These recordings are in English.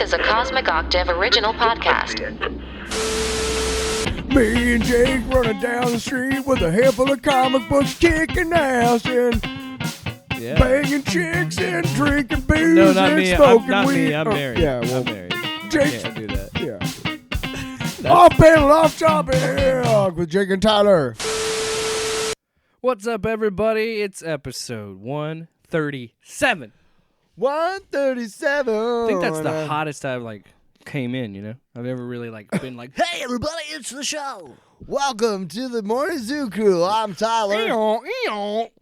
is a Cosmic Octave original podcast. Me and Jake running down the street with a handful of comic books, kicking ass and banging chicks and drinking booze No, not and me. smoking Not weed. me. I'm married. Yeah, well, I'm married. Jake. Can't do that. Yeah. Off panel, off topic with Jake and Tyler. What's up, everybody? It's episode 137. 137. I think that's the hottest I've came in. You know, I've ever really been like, Hey, everybody, it's the show. Welcome to the Morning Zoo Crew. I'm Tyler.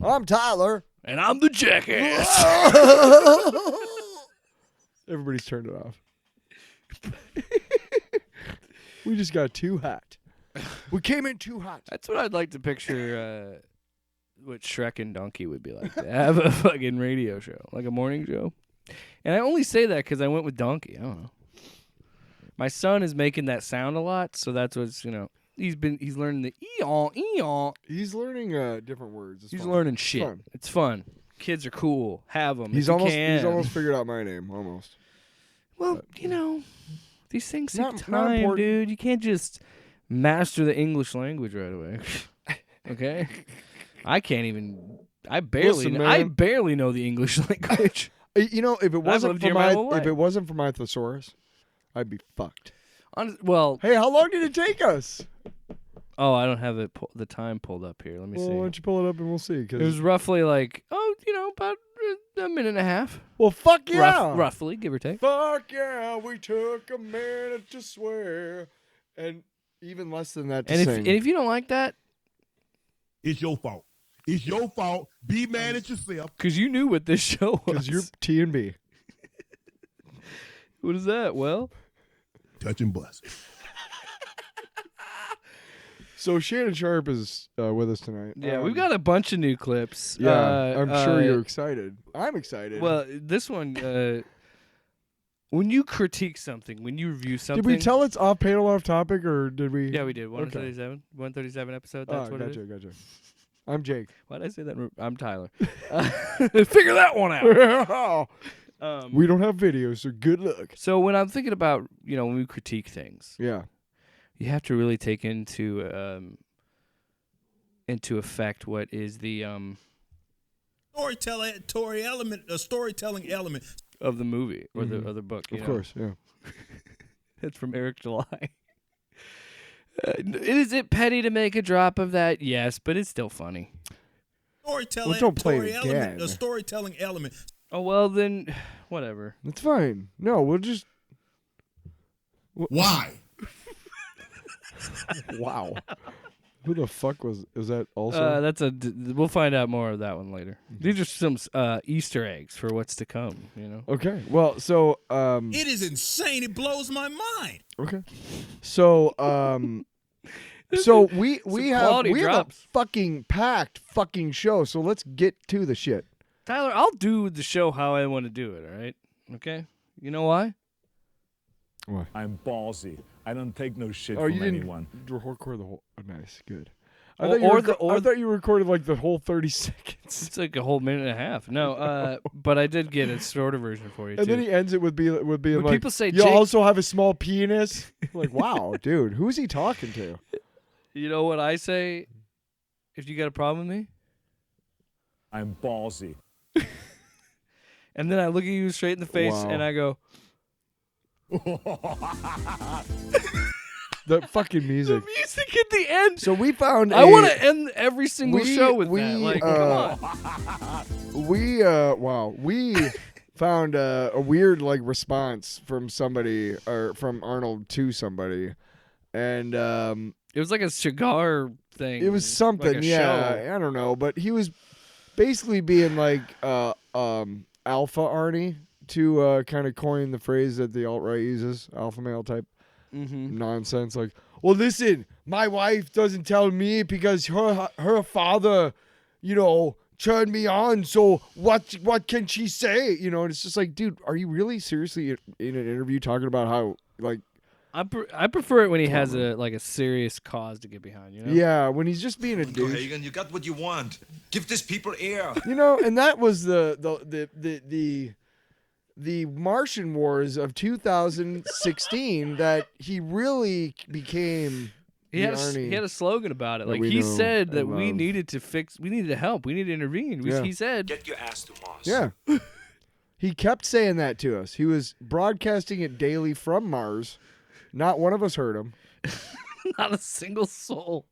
I'm Tyler. and I'm the jackass. Everybody's turned it off. We just got too hot. We came in too hot. That's what I'd like to picture. What Shrek and Donkey would be like to have a fucking radio show, like a morning show. And I only say that because I went with Donkey. I don't know. My son is making that sound a lot, so that's what's he's learning the eon. He's learning different words. It's He's fun. learning shit. Fun. It's fun. Kids are cool. Have them. He's almost figured out my name almost. Well, these things take Not time, important. dude. You can't just master the English language right away. Okay? I can't even. I barely know the English language. If it wasn't lived for here my whole if life. it wasn't for my thesaurus, I'd be fucked. Well, Hey, how long did it take us? I don't have the time pulled up here. Let me Well, see. why don't you pull it up and we'll see? It was roughly about a minute and a half. Well, fuck yeah. Roughly, give or take. Fuck yeah, we took a minute to swear. And even less than that to And sing. if you don't like that, it's your fault. It's your fault. Be mad at yourself. because you knew what this show was. Because you're T and B. What is that? Well, Touch and bust. So Shannon Sharp is with us tonight. yeah, we've got a bunch of new clips. Yeah, I'm sure you're excited. I'm excited. Well, this one, when you critique something, when you review something. did we tell it's off panel, off topic, or did we? Yeah, we did. 137. 137 episode. That's what it is. Gotcha. I'm Jake. Why did I say that? I'm Tyler. Figure that one out. We don't have videos, so good luck. So when I'm thinking about, when we critique things, Yeah. you have to really take into effect what is the storytelling element of the movie or the other book. Of course, yeah. That's from Eric July. Is it petty to make a drop of that? Yes, but it's still funny. Well, don't play it again. The storytelling element. Oh, well, then, whatever. It's fine. No, we'll just. Why? Wow. Who the fuck was that also? We'll find out more of that one later. These are some Easter eggs for what's to come, Okay. Well, so. It is insane. It blows my mind. Okay. So, so we have a drops. fucking packed fucking show. So let's get to the shit. Tyler, I'll do the show how I want to do it, all right? Okay? You know why? Why? I'm ballsy. I don't take no shit Oh, from you didn't anyone. record the whole. Oh, nice, good. Or I thought you recorded like the whole 30 seconds. It's like a whole minute and a half. No, but I did get a shorter version for you, And too. then he ends it with being When like, people say you Jake- also have a small penis. Like, wow, dude, who's he talking to? You know what I say if you got a problem with me? I'm ballsy. And then I look at you straight in the face Wow. and I go, The fucking music. the music at the end. So we found. I want to end every single show with that. Like, come on. We found a weird response from somebody or from Arnold to somebody, and It was like a cigar thing. it was something. Like a yeah, show. I don't know, but he was basically being like alpha Arnie to kind of coin the phrase that the alt right uses, alpha male type. Mm-hmm. Nonsense. Like, well, listen, my wife doesn't tell me because her father, turned me on. So what can she say? And it's just like, dude, are you really seriously in an interview talking about how I prefer it when he has a serious cause to get behind. Yeah, when he's just being a Go, douche. Hagen, you got what you want. Give these people air. And that was the the Martian Wars of 2016 that he really became. He had a slogan about it. Like he said that we needed to help, we needed to intervene. He said, "Get your ass to Mars." Yeah. He kept saying that to us. He was broadcasting it daily from Mars. Not one of us heard him. not a single soul.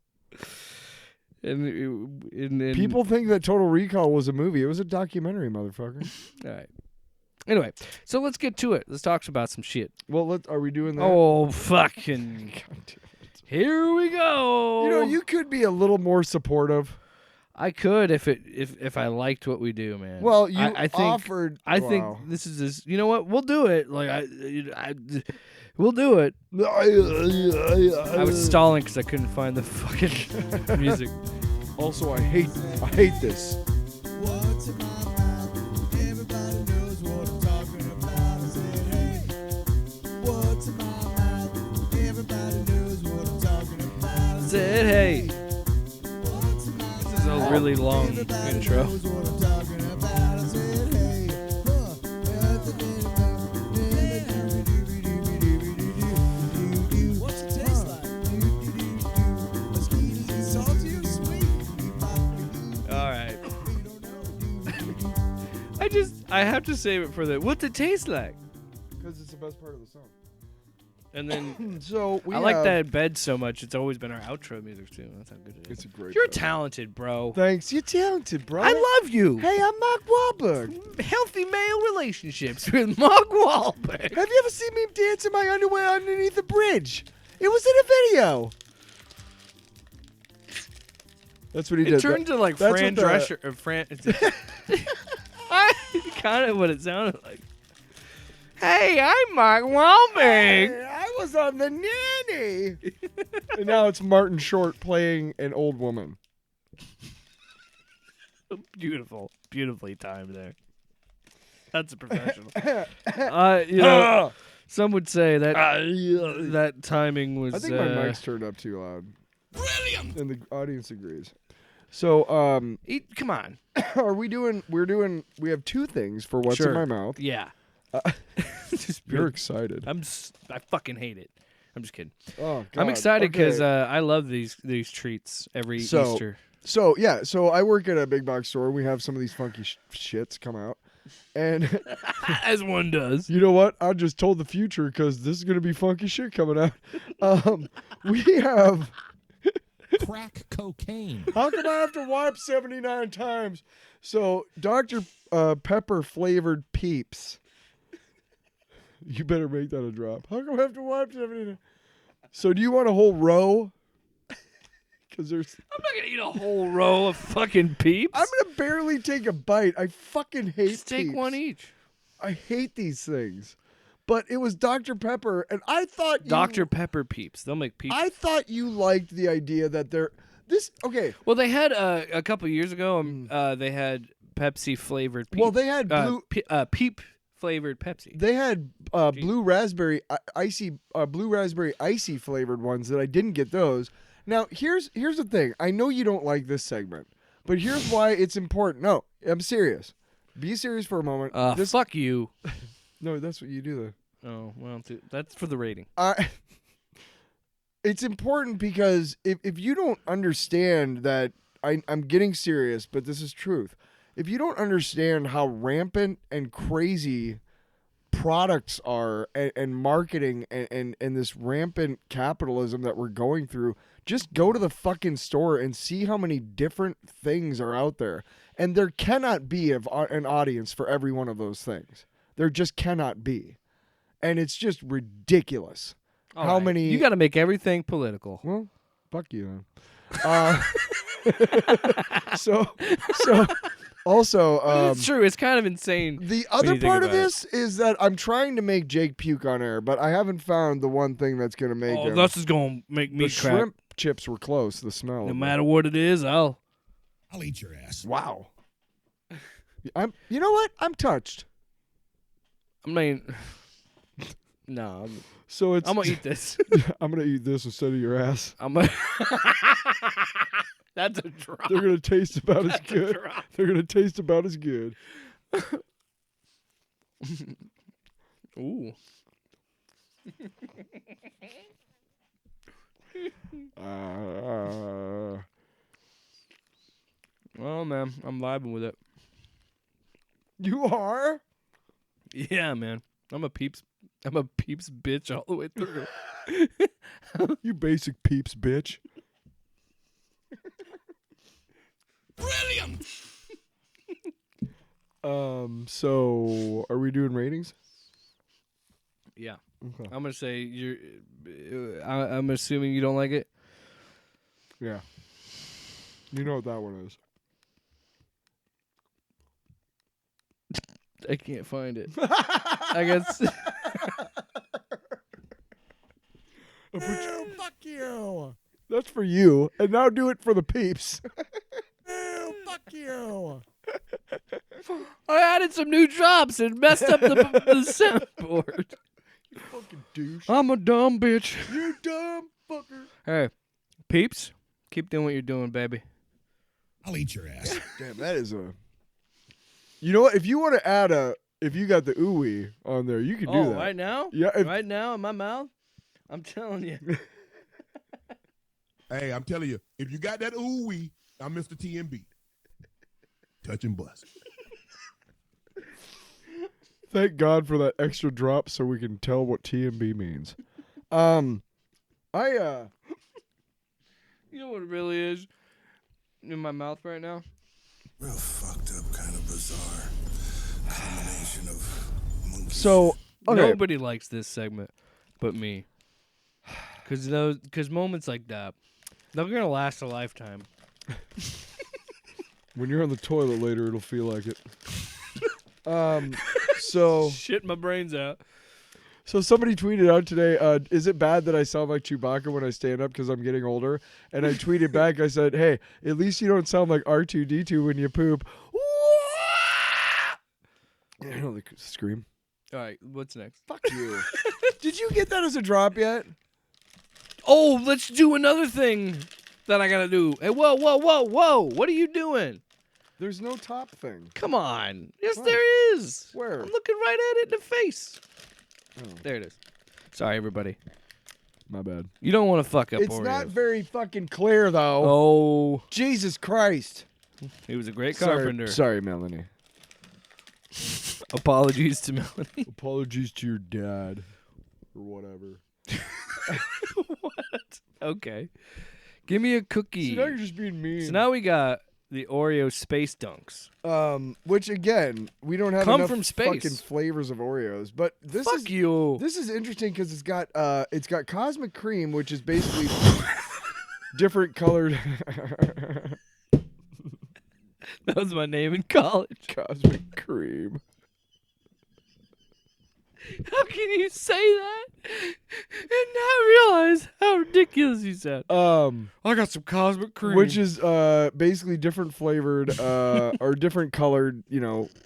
And people think that Total Recall was a movie. It was a documentary, motherfucker. All right. Anyway, so let's get to it. Let's talk about some shit. Well, are we doing that? Oh, fucking. Here we go. You know, you could be a little more supportive. I could if I liked what we do, man. Well, you I think, offered. I think this is this. You know what? We'll do it. Like we'll do it. I was stalling because I couldn't find the fucking music. Also, I hate this. Said hey. This is a really long intro. What's it taste like? Salty or sweet? All right. I have to save it for the. What's it taste like? Because it's the best part of the song. And then so I like that bed so much. It's always been our outro music too. That's how good it is. It's a great. You're bed. Talented, bro. Thanks. You're talented, bro. I love you. Hey, I'm Mark Wahlberg. Healthy male relationships with Mark Wahlberg. Have you ever seen me dance in my underwear underneath the bridge? It was in a video. That's what he did. It turned to like That's Fran what the- Drescher. Or Fran. Kind of what it sounded like. Hey, I'm Mark Wahlberg. I was on the nanny. And now it's Martin Short playing an old woman. Beautiful. Beautifully timed there. That's a professional. You know, some would say that that timing was. I think my mic's turned up too loud. Brilliant. And the audience agrees. So, come on. are we doing? We have two things for what's in my mouth. Yeah. You're excited. I fucking hate it. I'm just kidding. Oh, God. I'm excited because Okay. I love these treats every Easter. So I work at a big box store. We have some of these funky shits come out, and As one does. you know what? I just told the future because this is gonna be funky shit coming out. We have. Crack cocaine. How come I have to wipe 79 times? So Dr. Pepper flavored Peeps. You better make that a drop. How come I have to wipe 79? So do you want a whole row? Because there's. I'm not gonna eat a whole row of fucking Peeps. I'm gonna barely take a bite. I fucking hate. Just take Peeps. one each. I hate these things. But it was Dr. Pepper, and I thought Dr. Pepper Peeps. They'll make Peeps. I thought you liked the idea that they're this. Okay. Well, they had a couple years ago. They had Pepsi flavored. Peep. Well, they had blue. Peep flavored Pepsi. They had blue raspberry icy flavored ones that I didn't get those. Now here's the thing. I know you don't like this segment, but here's why it's important. No, I'm serious. Be serious for a moment. Fuck you. No, that's what you do though. Oh well, that's for the rating. It's important because if you don't understand that, I'm getting serious, but this is truth. If you don't understand how rampant and crazy products are and marketing and this rampant capitalism that we're going through, just go to the fucking store and see how many different things are out there. And there cannot be an audience for every one of those things. There just cannot be. And it's just ridiculous. How many... You got to make everything political. Well, fuck you, then. So also, It's true. It's kind of insane. the when other you think part of about it. this is that I'm trying to make Jake puke on air, but I haven't found the one thing that's going to make him. This is gonna make me The crack. shrimp chips were close, the smell. No of matter what it is, I'll eat your ass. Wow. You know what? I'm touched. I mean, no. So it's I'm gonna eat this. I'm going to eat this instead of your ass. I'm gonna. That's a drop. They're going to taste about as good. They're going to taste about as good. Ooh. Oh man, I'm vibing with it. You are? Yeah, man. I'm a peeps bitch all the way through. You basic peeps, bitch. Brilliant! So are we doing ratings? Yeah. Okay. I'm gonna say you're. I'm assuming you don't like it. Yeah. You know what that one is. I can't find it. I guess. Fuck you. That's for you. And now do it for the peeps. Fuck you! I added some new drops and messed up the soundboard. You fucking douche. I'm a dumb bitch. You dumb fucker. Hey, peeps, keep doing what you're doing, baby. I'll eat your ass. Damn, that is a... You know what? If you want to add if you got the ooey on there, you can do that. Right now? Yeah. Right now in my mouth? I'm telling you. Hey, I'm telling you, if you got that ooh-wee, I'm Mr. TMB. Touch and bust. Thank God for that extra drop so we can tell what TMB means. You know what it really is in my mouth right now? Real fucked up, kind of bizarre combination of monkeys. So, okay. Nobody likes this segment but me. Because moments like that, they're going to last a lifetime. When you're on the toilet later, it'll feel like it. So Shit my brains out. So somebody tweeted out today, is it bad that I sound like Chewbacca when I stand up because I'm getting older? And I tweeted back, I said, hey, at least you don't sound like R2-D2 when you poop. I know they could scream. All right, what's next? Fuck you. Did you get that as a drop yet? Oh, let's do another thing that I got to do. Hey, whoa. What are you doing? There's no top thing. Come on. Yes, What? there is. Where? I'm looking right at it in the face. Oh. There it is. Sorry, everybody. My bad. You don't want to fuck up It's Oreos. not very fucking clear, though. Oh, Jesus Christ. he was a great carpenter. Sorry, Melanie. Apologies to Melanie. Apologies to your dad. Or whatever. What? Okay. Give me a cookie. See, now you're just being mean. So now we got the Oreo Space Dunks. Which again, we don't have Come enough from space. fucking flavors of Oreos. But this Fuck is you. This is interesting because it's got cosmic cream, which is basically different colored That was my name in college. cosmic cream. How can you say that and not realize how ridiculous you sound? I got some cosmic cream. Which is basically different flavored or different colored,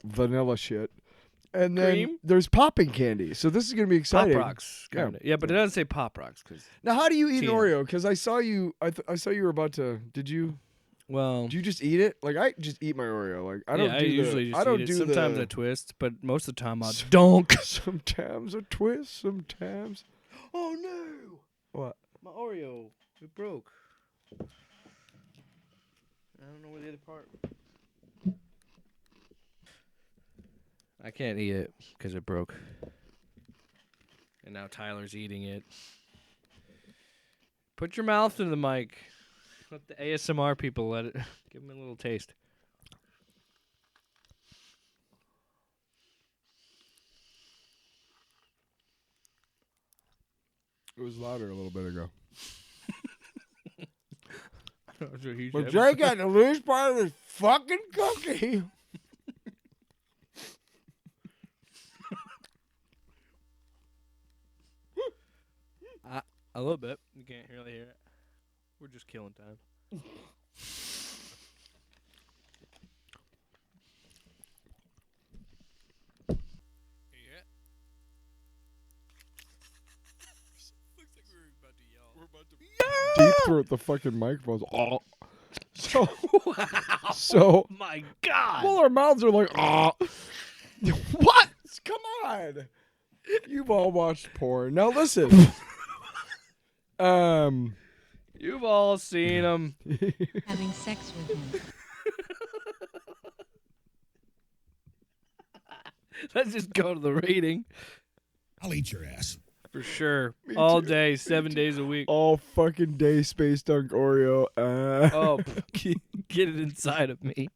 vanilla shit. And then Cream? there's popping candy. So this is going to be Pop exciting. Rocks. Kinda. Yeah, but it doesn't say Pop Rocks. Now, how do you eat an Teen. Oreo? Because I saw you. I saw you were about to. Did you? Well, Do you just eat it? Like I just eat my Oreo. Like I don't. yeah, do I usually the, just I don't eat it. do Sometimes the, I twist, but most of the time I'll dunk. Sometimes a twist. Sometimes. Oh no! What? My Oreo, it broke. I don't know where the other part. I can't eat it because it broke. And now Tyler's eating it. Put your mouth in the mic. Let the ASMR people let it. Give them a little taste. It was louder a little bit ago. That's what he But said. Jake got the loose part of this fucking cookie. A little bit. You can't really hear it. We're just killing time. Deep throat the fucking microphones. Oh. So My God! well, our mouths are like, what? Come on. You've all watched porn. Now listen. You've all seen them. Having sex with him. Let's just go to the rating. I'll eat your ass. For sure. All day, 7 days a week. All fucking day Space Dunk Oreo. Oh, get it inside of me.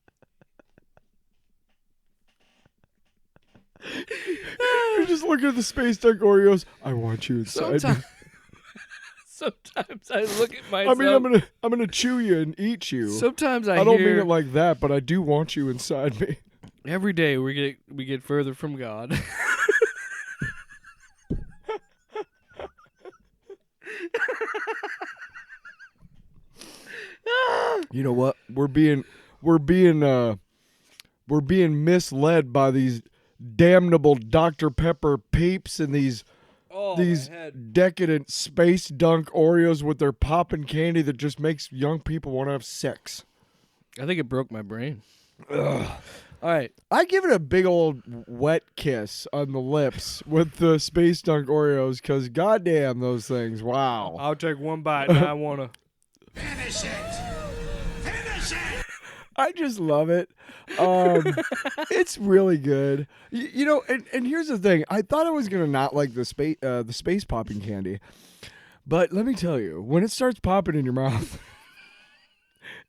You're just looking at the Space Dunk Oreos. I want you inside me. Sometimes I look at myself. I mean, I'm gonna chew you and eat you. Sometimes I don't hear, mean it like that, but I do want you inside me. every day we get further from God. You know what? We're being misled by these damnable Dr. Pepper peeps and these decadent Space Dunk Oreos with their poppin' candy that just makes young people want to have sex. I think it broke my brain. Ugh. All right. I give it a big old wet kiss on the lips with the Space Dunk Oreos because goddamn those things. Wow. I'll take one bite and I want to. Finish it. Finish it. I just love it. It's really good. You know, and here's the thing. I thought I was gonna not like the space popping candy, but let me tell you, when it starts popping in your mouth,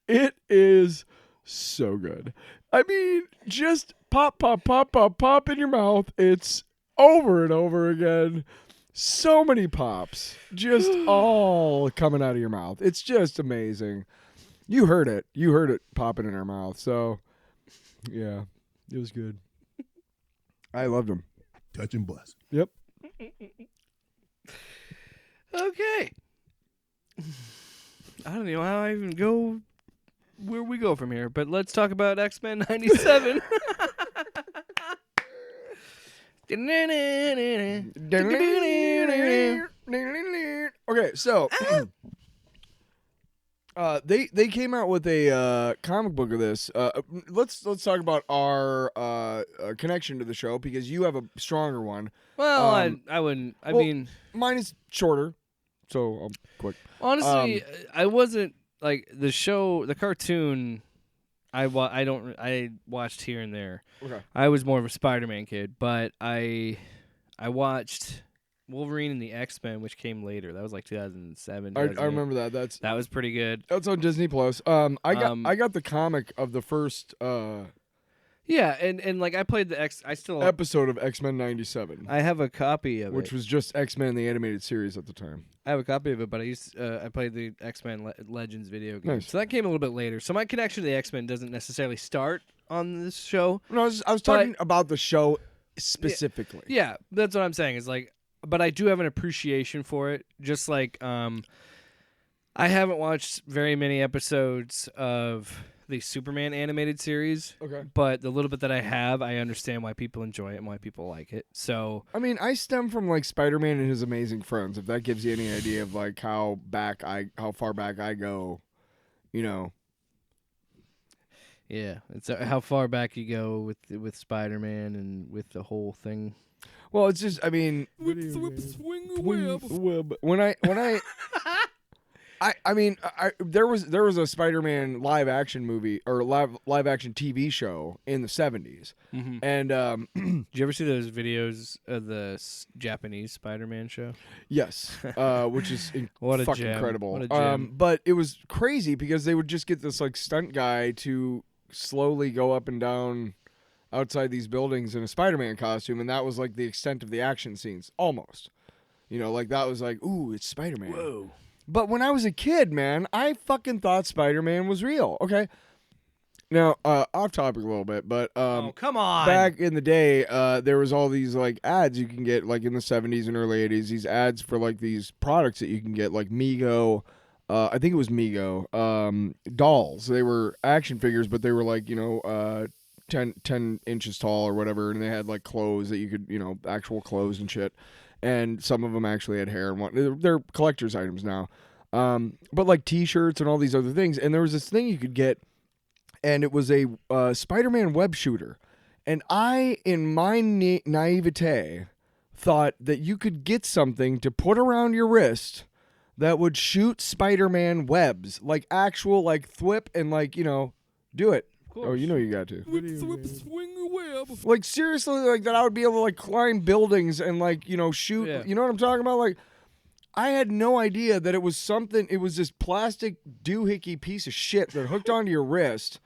it is so good. I mean, just pop, pop, pop, pop, pop in your mouth. It's over and over again. So many pops, just all coming out of your mouth. It's just amazing. You heard it. You heard it popping in our mouth. So, yeah, it was good. I loved them. Touch and bust. Yep. Okay. I don't know how I even go where we go from here, but let's talk about X-Men 97. Okay, so they came out with a comic book of this. Let's talk about our connection to the show because you have a stronger one. Well, I wouldn't. I mean, mine is shorter, so I'll quick. Honestly, I wasn't like the show, the cartoon. I watched here and there. Okay. I was more of a Spider-Man kid, but I watched Wolverine and the X-Men, which came later. That was like 2007. I remember that. That was pretty good. That's on Disney Plus. I got the comic of the first Yeah, and like I played I still episode of X-Men 97. I have a copy of which was just X-Men the animated series at the time. I have a copy of it, but I played the X-Men Legends video game. Nice. So that came a little bit later. So my connection to the X-Men doesn't necessarily start on this show. No, I was talking about the show specifically. Yeah, that's what I'm saying. Is like, but I do have an appreciation for it. Just like I haven't watched very many episodes of the Superman animated series. Okay. But the little bit that I have, I understand why people enjoy it and why people like it. So I mean, I stem from like Spider-Man and His Amazing Friends. If that gives you any idea of like how far back I go, you know. Yeah, it's how far back you go with Spider-Man and with the whole thing. Well, it's just, I mean, swing the web. When I I mean, there was a Spider-Man live action movie or live action TV show in the 70s. Mm-hmm. And did you ever see those videos of the Japanese Spider-Man show? Yes, which is What a fucking gem. incredible. What a gem. But it was crazy because they would just get this like stunt guy to slowly go up and down outside these buildings in a Spider-Man costume, and that was like the extent of the action scenes, almost. You know, like that was like, ooh, it's Spider-Man. Whoa. But when I was a kid, man, I fucking thought Spider-Man was real. Okay. Now, off topic a little bit, but Oh, come on. back in the day, there was all these like ads you can get like in the 70s and early 80s, these ads for like these products that you can get like Mego, I think it was Mego, dolls. They were action figures, but they were like, you know, 10 inches tall or whatever, and they had like clothes that you could, you know, actual clothes and shit. And some of them actually had hair and what they're collector's items now. But like t-shirts and all these other things. And there was this thing you could get, and it was a Spider-Man web shooter. And I, in my naivete, thought that you could get something to put around your wrist that would shoot Spider-Man webs, like actual, like thwip and like, you know, do it. Oh, you know you got to. Swing a web. Like seriously, like that I would be able to like climb buildings and like, you know, shoot. Yeah. You know what I'm talking about? Like, I had no idea that it was something. It was this plastic doohickey piece of shit that hooked onto your wrist,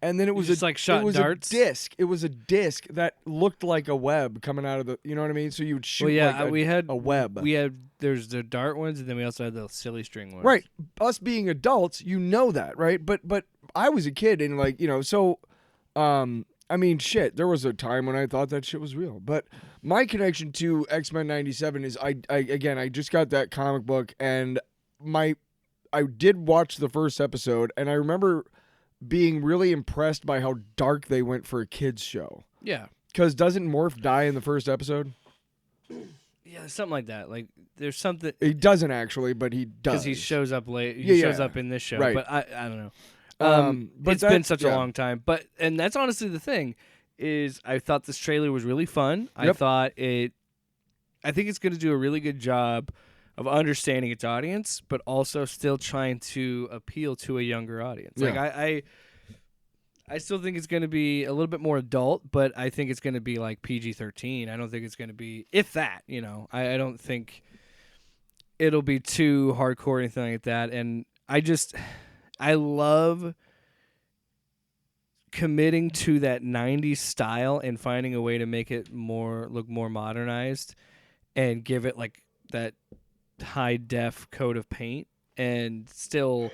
and then it was just, like, shot it was darts? a disc. It was a disc that looked like a web coming out of the. You know what I mean? So you would shoot. Well, yeah, like we had a web. There's the dart ones, and then we also had the silly string ones. Right. Us being adults, you know that, right? But I was a kid, and like, you know, so I mean, shit, there was a time when I thought that shit was real. But my connection to X-Men 97 is I just got that comic book, and I did watch the first episode, and I remember being really impressed by how dark they went for a kids show. Yeah. Cuz doesn't Morph die in the first episode? Yeah, something like that. Like there's something He doesn't actually, but he does. because he shows up late. Yeah, He shows yeah. up in this show, Right. but I don't know. But It's been that- such a yeah. long time, and that's honestly the thing is I thought this trailer was really fun. I Yep. think it's going to do a really good job of understanding its audience, but also still trying to appeal to a younger audience. Like I still think it's going to be a little bit more adult, but I think it's going to be like PG-13. I don't think it's going to be, if that, you know. I don't think it'll be too hardcore or anything like that. And I love committing to that 90s style and finding a way to make it look more modernized and give it like that high def coat of paint and still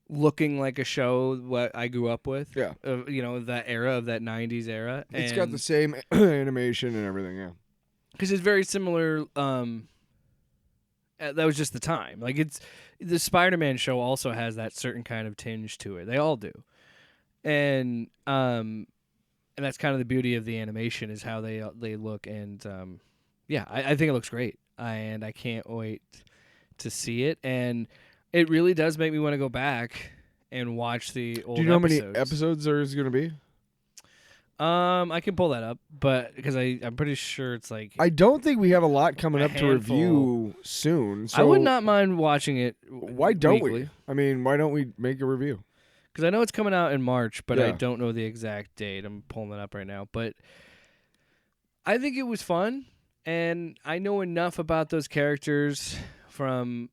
looking like a show what I grew up with. Yeah. You know, that era of that 90s era. It's got the same animation and everything, yeah. Because it's very similar. That was just the time. Like the Spider-Man show also has that certain kind of tinge to it. They all do, and that's kind of the beauty of the animation is how they look. And yeah, I think it looks great, and I can't wait to see it. And it really does make me want to go back and watch the old. Do you know episodes. how many episodes there's going to be? I can pull that up, but because I'm pretty sure it's like I don't think we have a lot coming A up to review soon. So I would not mind watching it. Why don't weekly. we? I mean, why don't we make a review? Because I know it's coming out in March, but I Yeah. don't know the exact date. I'm pulling it up right now. But I think it was fun, and I know enough about those characters from,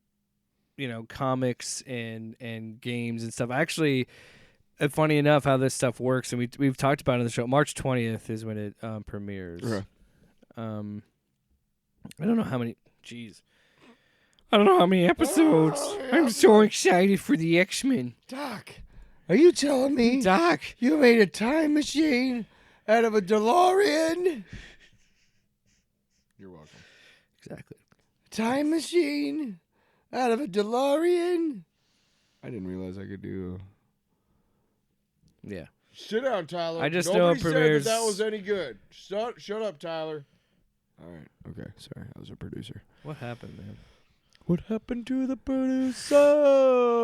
you know, comics and games and stuff. Actually, funny enough how this stuff works, and we've talked about it on the show. March 20th is when it premieres. Okay. I don't know how many. Jeez. I don't know how many episodes. I'm so excited for the X-Men. Doc, are you telling me Doc. you made a time machine out of a DeLorean? You're welcome. Exactly. Time machine out of a DeLorean? I didn't realize I could do. Yeah. Sit down, Tyler. I just know it Nobody premieres- said that was any good. Shut up, Tyler. All right. Okay. Sorry. I was a producer. What happened, man? What happened to the producer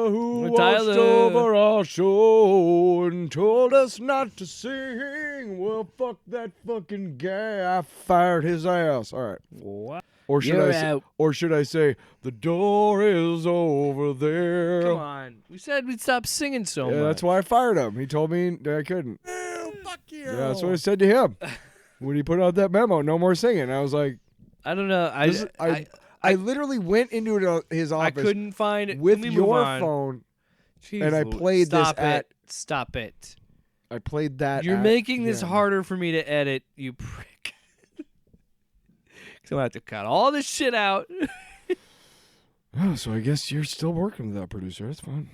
who Well, watched Tyler. over our show and told us not to sing? Well, fuck that fucking guy. I fired his ass. All right. What? Or should You're I say, out. or should I say the door is over there? Come on. We said we'd stop singing so much. Yeah, that's why I fired him. He told me that I couldn't. Fuck you. Yeah, that's what I said to him when he put out that memo. No more singing. I was like, I don't know. I literally went into his I office couldn't find it. with Let me move your on. phone. Jeez and I Louise. played this Stop at- it. Stop it. I played that. You're at making this him. harder for me to edit, you prick. So I have to cut all this shit out. Oh, so I guess you're still working with that producer. That's fine.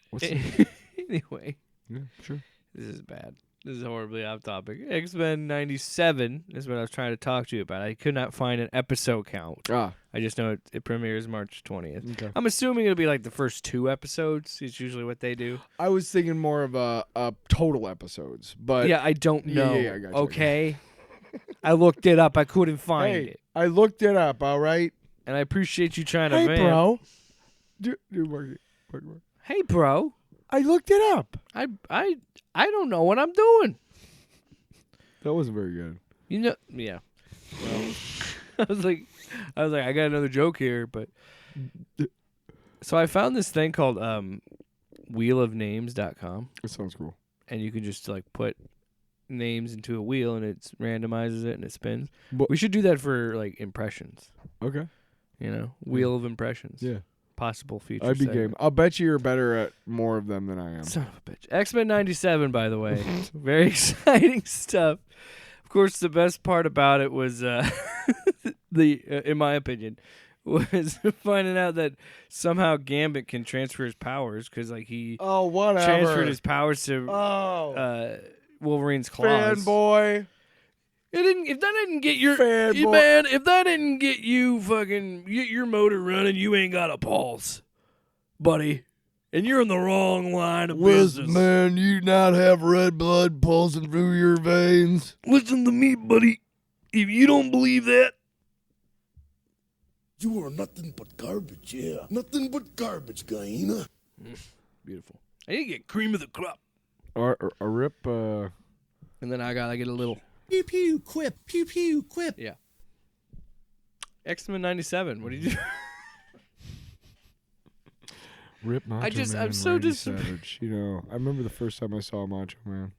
What's the, Anyway, yeah, sure. this is bad. This is horribly off topic. X-Men 97 is what I was trying to talk to you about. I could not find an episode count. Ah, I just know it premieres March 20th. okay. I'm assuming it'll be like the first 2 episodes. It's usually what they do. I was thinking more of a total episodes, but Yeah, I don't Yeah, know. yeah, I got you. Okay. I looked it up. I couldn't find hey, it. I looked it up. All right. And I appreciate you trying to Hey, vamp. bro. Do work. Hey, bro. I looked it up. I don't know what I'm doing. That wasn't very good. You know, yeah. Well, I was like, I got another joke here, but so I found this thing called wheelofnames.com, That sounds cool. and you can just like put names into a wheel, and it randomizes it and it spins. But- We should do that for like impressions. Okay. You know, wheel of impressions. Yeah. Possible future. I'd be segment. game. I'll bet you you're better at more of them than I am. Son of a bitch. X-Men 97, by the way. Very exciting stuff. Of course, the best part about it was, in my opinion, was finding out that somehow Gambit can transfer his powers because, like, he Oh, whatever. transferred his powers to Wolverine's claws. Fanboy. If that didn't get your Fanboy. man, if that didn't get you fucking get your motor running, you ain't got a pulse, buddy. And you're in the wrong line of business. man, you not have red blood pulsing through your veins. Listen to me, buddy. If you don't believe that, You are nothing but garbage, yeah. Nothing but garbage, Gaina. beautiful. I need to get cream of the crop, A rip, and then I get a little Pew pew quip. Pew pew quip. yeah. X-Men 97. What did you do? Rip Macho I'm Man, so Randy disappointed. Savage. You know, I remember the first time I saw Macho Man.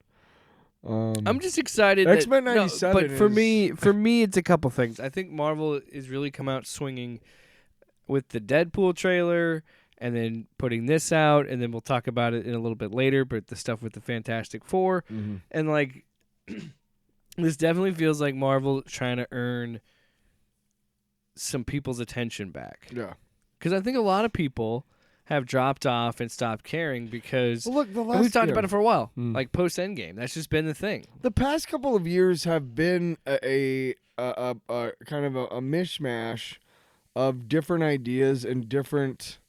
I'm just excited. X-Men that, 97 but for is- me, it's a couple things. I think Marvel is really come out swinging with the Deadpool trailer, and then putting this out, and then we'll talk about it in a little bit later. But the stuff with the Fantastic Four, and like, this definitely feels like Marvel trying to earn some people's attention back. Yeah. Because I think a lot of people have dropped off and stopped caring because Well, look, the and last we've talked yeah. about it for a while. Mm. Like post Endgame, that's just been the thing. The past couple of years have been a kind of a mishmash of different ideas and different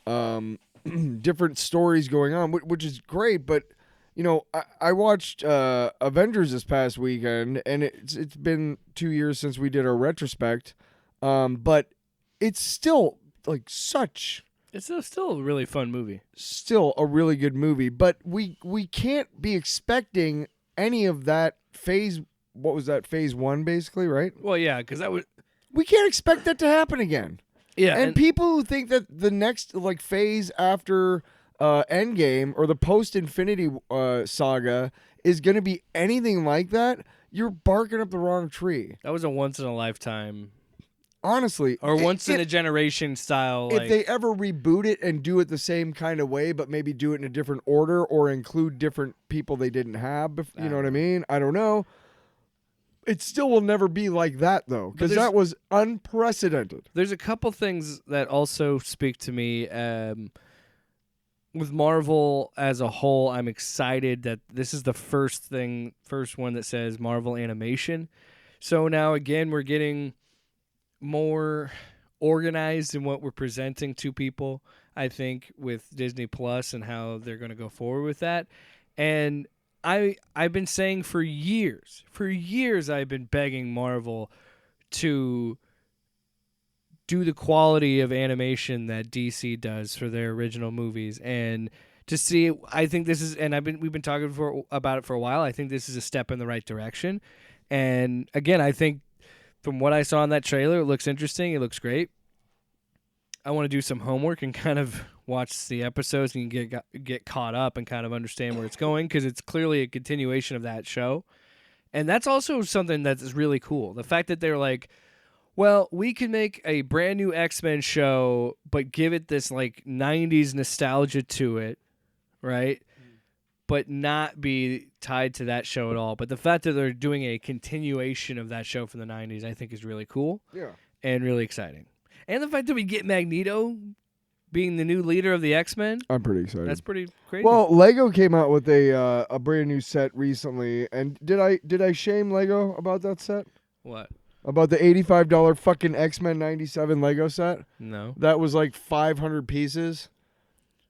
different stories going on, which is great. But you know, I watched Avengers this past weekend, and it's been 2 years since we did our retrospect, but it's still like such. It's still a really fun movie. Still a really good movie, but we can't be expecting any of that phase. What was that, phase 1 basically, right? Well, yeah, because that would. We can't expect that to happen again. Yeah, And people who think that the next like phase after Endgame or the post Infinity saga is going to be anything like that, you're barking up the wrong tree. that was a once in a lifetime Honestly, or once in a if, generation style. if Like, they ever reboot it and do it the same kind of way, but maybe do it in a different order or include different people they didn't have, you know what I mean? I don't know. It still will never be like that though, because there's- that was unprecedented. there's a couple things that also speak to me. With Marvel as a whole, I'm excited that this is the first one that says Marvel Animation. So now again, we're getting more organized in what we're presenting to people, I think, with Disney Plus and how they're going to go forward with that. And I've been saying for years I've been begging Marvel to do the quality of animation that DC does for their original movies, and to see, I think this is, and we've been talking about it for a while. I think this is a step in the right direction. And again, I think from what I saw in that trailer, it looks interesting. It looks great. I want to do some homework and kind of watch the episodes and get caught up and kind of understand where it's going, because it's clearly a continuation of that show. And that's also something that's really cool. The fact that they're like, well, we can make a brand new X-Men show, but give it this like 90s nostalgia to it, right? But not be tied to that show at all. But the fact that they're doing a continuation of that show from the 90s, I think is really cool. Yeah. And really exciting. And the fact that we get Magneto being the new leader of the X-Men, I'm pretty excited. that's pretty crazy. Well, Lego came out with a brand new set recently, and did I shame Lego about that set? What? About the $85 fucking X-Men 97 Lego set? No. That was like 500 pieces,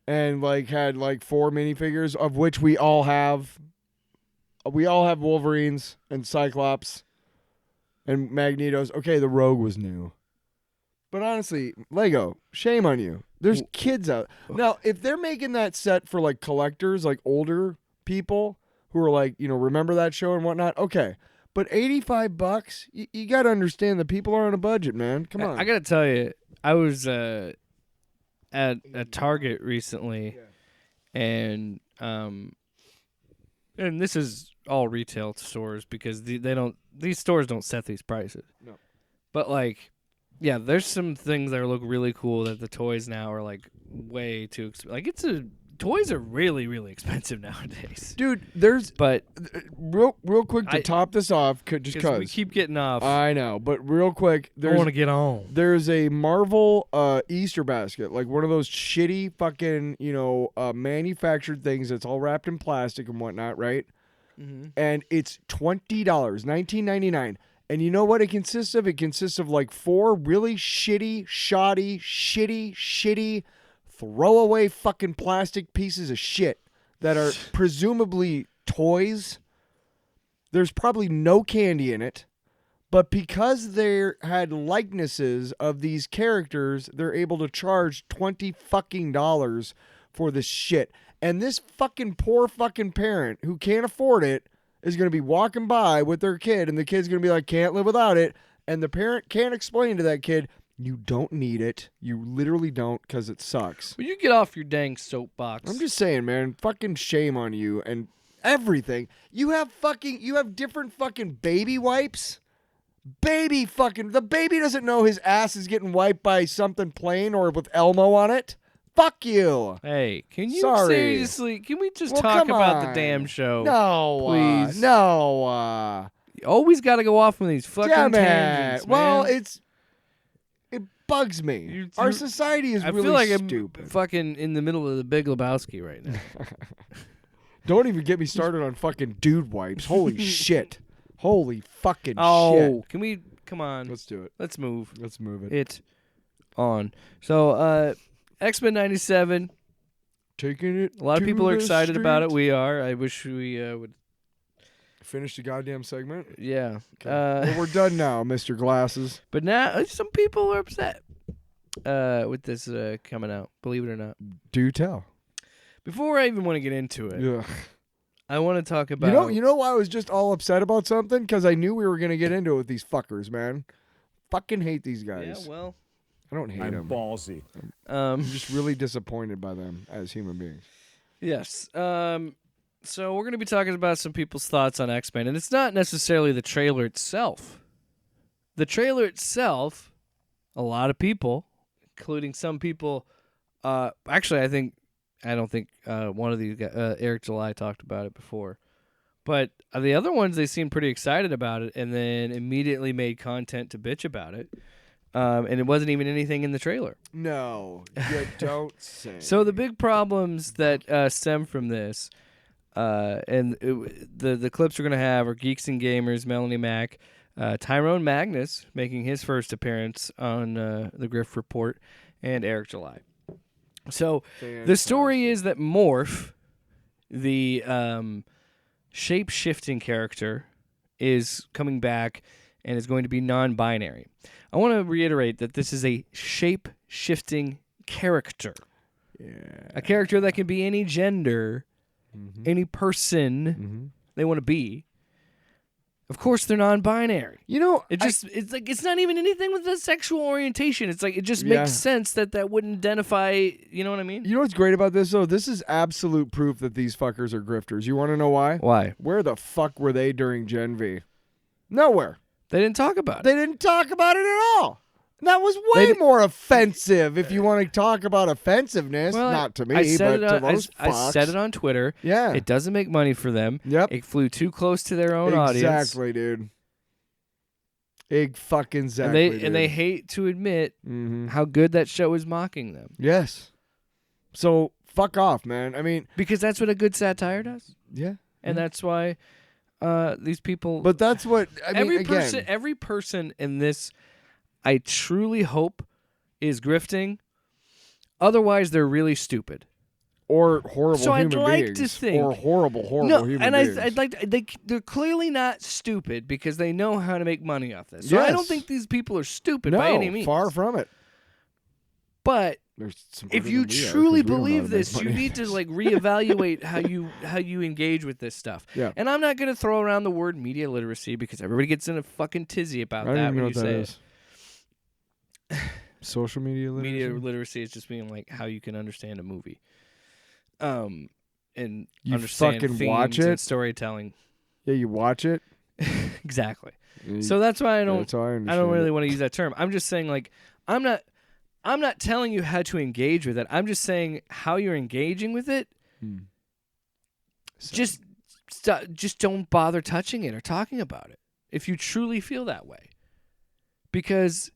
and like had like 4 minifigures, of which we all have. We all have Wolverines and Cyclops and Magnetos. Okay, the Rogue was new. But honestly, Lego, shame on you. There's kids out. Now, if they're making that set for like collectors, like older people, who are like, remember that show and whatnot. Okay. But $85, you got to understand that people are on a budget, man. Come on. I got to tell you, I was at a Target recently, and this is all retail stores because these stores don't set these prices. No. But like, yeah, there's some things that look really cool that the toys now are like way too expensive. Like toys are really, really expensive nowadays. Dude, But real quick to top this off, just because we keep getting off. I know, but real quick, I want to get on. There's a Marvel Easter basket, like one of those shitty fucking manufactured things that's all wrapped in plastic and whatnot, right? Mm-hmm. And it's $20, $19.99. And you know what it consists of? It consists of like 4 really shitty throwaway fucking plastic pieces of shit that are presumably toys. There's probably no candy in it, but because they had likenesses of these characters, they're able to charge $20 fucking for this shit. And this fucking poor fucking parent who can't afford it is going to be walking by with their kid, and the kid's going to be like, can't live without it. And the parent can't explain to that kid, you don't need it. You literally don't, because it sucks. Will you get off your dang soapbox? I'm just saying, man, fucking shame on you and everything. You have different fucking baby wipes. The baby doesn't know his ass is getting wiped by something plain or with Elmo on it. Fuck you. Hey, can you Sorry. seriously? Can we just Well, talk come about the on. damn show? No, please. You always got to go off on these fucking Damn tangents, it. Well, man. it bugs me. Our society is I really feel like stupid. I'm fucking in the middle of the Big Lebowski right now. Don't even get me started on fucking dude wipes. Holy shit. Holy fucking shit. Oh, can we? Come on. Let's do it. Let's move. Let's move it. It on. So, X-Men 97. Taking it. A lot of to people are the excited about it. street. We are. I wish we would. Finish the goddamn segment. Yeah. Well, we're done now, Mr. Glasses. But now some people are upset with this coming out. Believe it or not. Do tell. Before I even want to get into it, Yeah. I want to talk about. You know why I was just all upset about something? Because I knew we were gonna get into it with these fuckers, man. Fucking hate these guys. Yeah. Well. I don't hate I'm them. ballsy. I'm just really disappointed by them as human beings. Yes. So we're going to be talking about some people's thoughts on X-Men, and it's not necessarily the trailer itself. The trailer itself, a lot of people, including some people, actually, I don't think one of these guys, Eric July, talked about it before. But the other ones, they seemed pretty excited about it, and then immediately made content to bitch about it. And it wasn't even anything in the trailer. No, you don't say. So the big problems that stem from this, the clips we're going to have are Geeks and Gamers, Melanie Mack, Tyrone Magnus making his first appearance on the Griff Report, and Eric July. So the story is that Morph, the shape-shifting character, is coming back and is going to be non-binary. I want to reiterate that this is a shape-shifting character. Yeah. A character that can be any gender, any person they want to be. Of course, they're non-binary. It's not even anything with the sexual orientation. It's like it just makes sense that wouldn't identify. You know what I mean? You know what's great about this though? This is absolute proof that these fuckers are grifters. You want to know why? Why? Where the fuck were they during Gen V? Nowhere. They didn't talk about it. They didn't talk about it at all. That was way more offensive if you want to talk about offensiveness. Well, not to me, I said but it to on, those I fucks. said it on Twitter. Yeah. It doesn't make money for them. Yep. It flew too close to their own audience. Exactly, dude. Fucking And they hate to admit how good that show is mocking them. Yes. So fuck off, man. I mean, because that's what a good satire does. Yeah. And that's why these people. But that's what I mean. Every person in this, I truly hope, is grifting. Otherwise, they're really stupid or horrible. So human I'd like beings, to think or horrible human beings. I'd like they're clearly not stupid because they know how to make money off this. So I don't think these people are stupid by any means. Far from it. But They're smarter if you than we are, truly 'cause we don't know how believe to make this, you money. need to like reevaluate how you engage with this stuff. Yeah. And I'm not gonna throw around the word media literacy because everybody gets in a fucking tizzy about I don't that even know when what you that say is. Social media it. literacy. Media literacy is just being like how you can understand a movie. And You understand fucking themes watch and it? storytelling. Yeah, you watch it. Exactly. You- So that's why I don't That's how I I understand. don't really it. want to use that term. I'm just saying like I'm not telling you how to engage with it. I'm just saying how you're engaging with it. So- Just don't bother touching it or talking about it if you truly feel that way. Because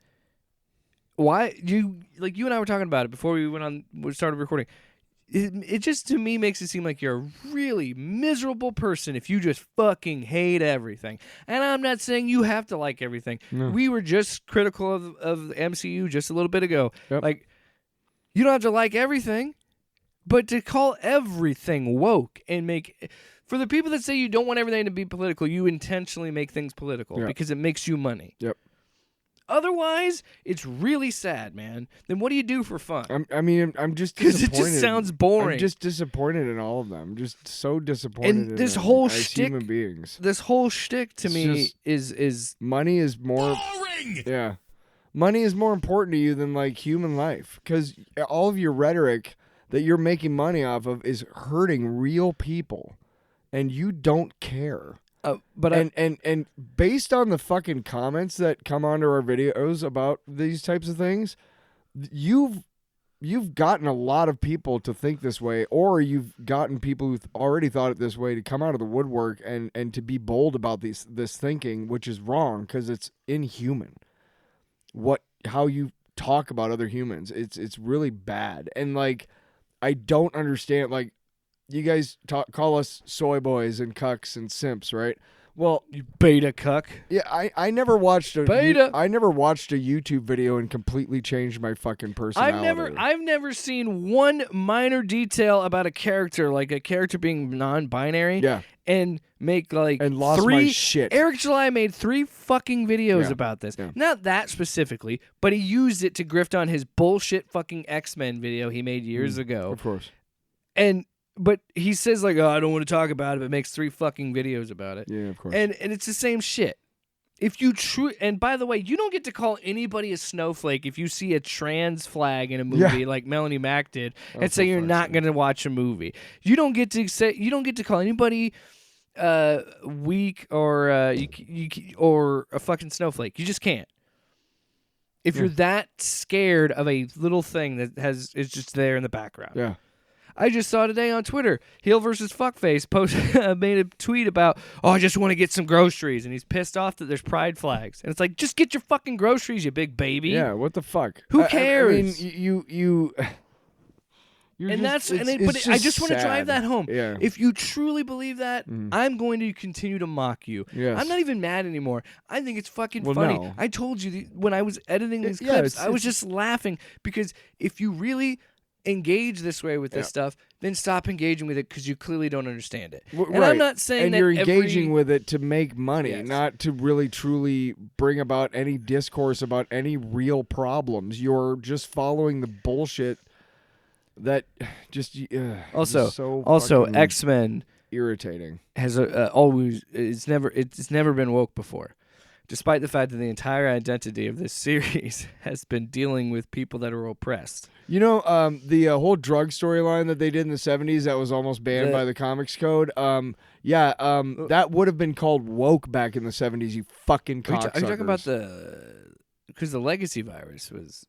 why you and I were talking about it before we started recording. It just to me makes it seem like you're a really miserable person if you just fucking hate everything. And I'm not saying you have to like everything. No. We were just critical of the MCU just a little bit ago. Yep. Like, you don't have to like everything, but to call everything woke and make... For the people that say you don't want everything to be political, you intentionally make things political Yep. because it makes you money. Yep. Otherwise, it's really sad, man. Then what do you do for fun? I'm just Because it disappointed. just sounds boring. I'm just disappointed in all of them. I'm just so disappointed And in this them whole as shtick- human beings. This whole shtick to It's me just- is Money is more. Boring. Yeah, money is more important to you than like human life, because all of your rhetoric that you're making money off of is hurting real people, and you don't care. And based on the fucking comments that come onto our videos about these types of things, you've gotten a lot of people to think this way, or you've gotten people who already thought it this way to come out of the woodwork and to be bold about this thinking, which is wrong because it's inhuman. How you talk about other humans, it's really bad. And like, I don't understand, like, you guys call us soy boys and cucks and simps, right? Well, you beta cuck. yeah, I never watched a Beta. I never watched a YouTube video and completely changed my fucking personality. I've never seen one minor detail about a character, like a character being non-binary. Yeah. And make like And lost three my shit. Eric July made 3 fucking videos Yeah. about this. Yeah. Not that specifically, but he used it to grift on his bullshit fucking X-Men video he made years ago. Of course. But he says like, "Oh, I don't want to talk about it," but makes 3 fucking videos about it. Yeah, of course. And it's the same shit. If you and by the way, you don't get to call anybody a snowflake if you see a trans flag in a movie like Melanie Mack did and say you're not going to watch a movie. You don't get to call anybody weak or or a fucking snowflake. You just can't. If you're that scared of a little thing that is just there in the background. Yeah. I just saw today on Twitter, Heel versus Fuckface made a tweet about, "Oh, I just want to get some groceries," and he's pissed off that there's pride flags. And it's like, just get your fucking groceries, you big baby. Yeah, what the fuck? Who I cares? mean, you And I just want to drive that home. Yeah. If you truly believe that, I'm going to continue to mock you. Yes. I'm not even mad anymore. I think it's fucking Well, funny. no. I told you when I was editing these Yeah, clips, it's- I was just laughing because if you really engage this way with this stuff, then stop engaging with it because you clearly don't understand it. And I'm not saying and that you're engaging with it to make money, Yes. not to really truly bring about any discourse about any real problems. You're just following the bullshit that just Also, just so also fucking X-Men irritating. has it's never been woke before. Despite the fact that the entire identity of this series has been dealing with people that are oppressed. You know, the whole drug storyline that they did in the 70s that was almost banned by the Comics Code. That would have been called woke back in the 70s. You fucking cocksuckers. Are you talking about because the legacy virus was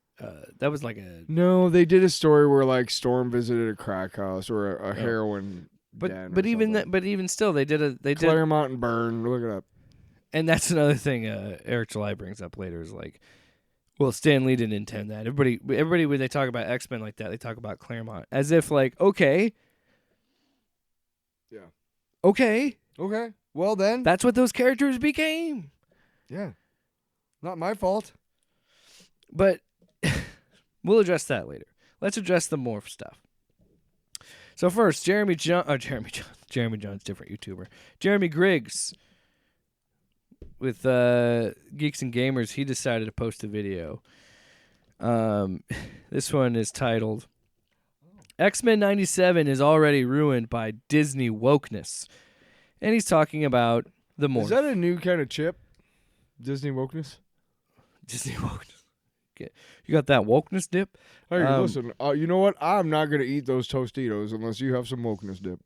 that was like a No, they did a story where like Storm visited a crack house or a heroin. den or something. but even still they did Claremont and Byrne. Look it up. and that's another thing Eric July brings up later is like, well, Stan Lee didn't intend that. Everybody when they talk about X-Men like that, they talk about Claremont as if like, okay. Yeah. Okay. Okay. Well then. That's what those characters became. Yeah. Not my fault. But we'll address that later. Let's address the Morph stuff. So first, Jeremy John's different YouTuber. Jeremy Griggs with Geeks and Gamers, he decided to post a video This one is titled X-Men 97 is already ruined by Disney wokeness. And he's talking about the Morph. Is that a new kind of chip? Disney wokeness? Disney wokeness. Okay. You got that wokeness dip? Hey, listen, you know what? I'm not going to eat those Tostitos unless you have some wokeness dip.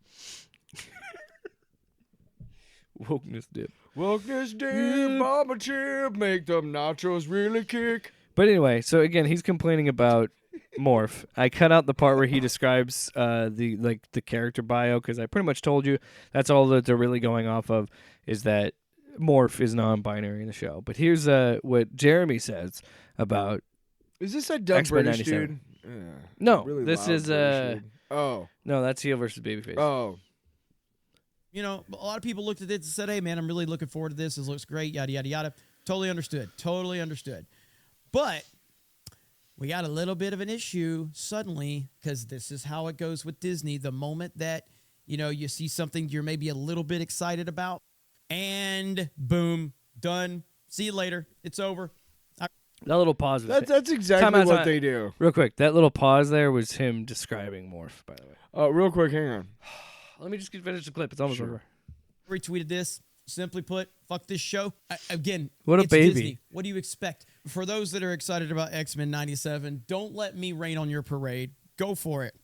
Wokeness dip. Wokeness dip, mama chip, make them nachos really kick. But anyway, so again, he's complaining about Morph. I cut out the part where he describes the character bio because I pretty much told you that's all that they're really going off of is that Morph is non-binary in the show. But here's what Jeremy says about. Is this a dumb X-Men British 97. dude? Yeah, No, really this loud is British dude. Oh, no, that's Heel versus Babyface. oh. You know, a lot of people looked at this and said, hey, man, I'm really looking forward to this. This looks great, yada, yada, yada. Totally understood. But we got a little bit of an issue suddenly because this is how it goes with Disney. The moment that, you know, you see something you're maybe a little bit excited about and boom, done. See you later. It's over. That little pause. Was That's exactly Time out, what time out. they do. Real quick, that little pause there was him describing Morph, by the way. Real quick, hang on. Let me just finish the clip. It's almost over. Retweeted this. Simply put, fuck this show. Again, What a it's baby. Disney. What do you expect? For those that are excited about X-Men 97, don't let me rain on your parade. Go for it.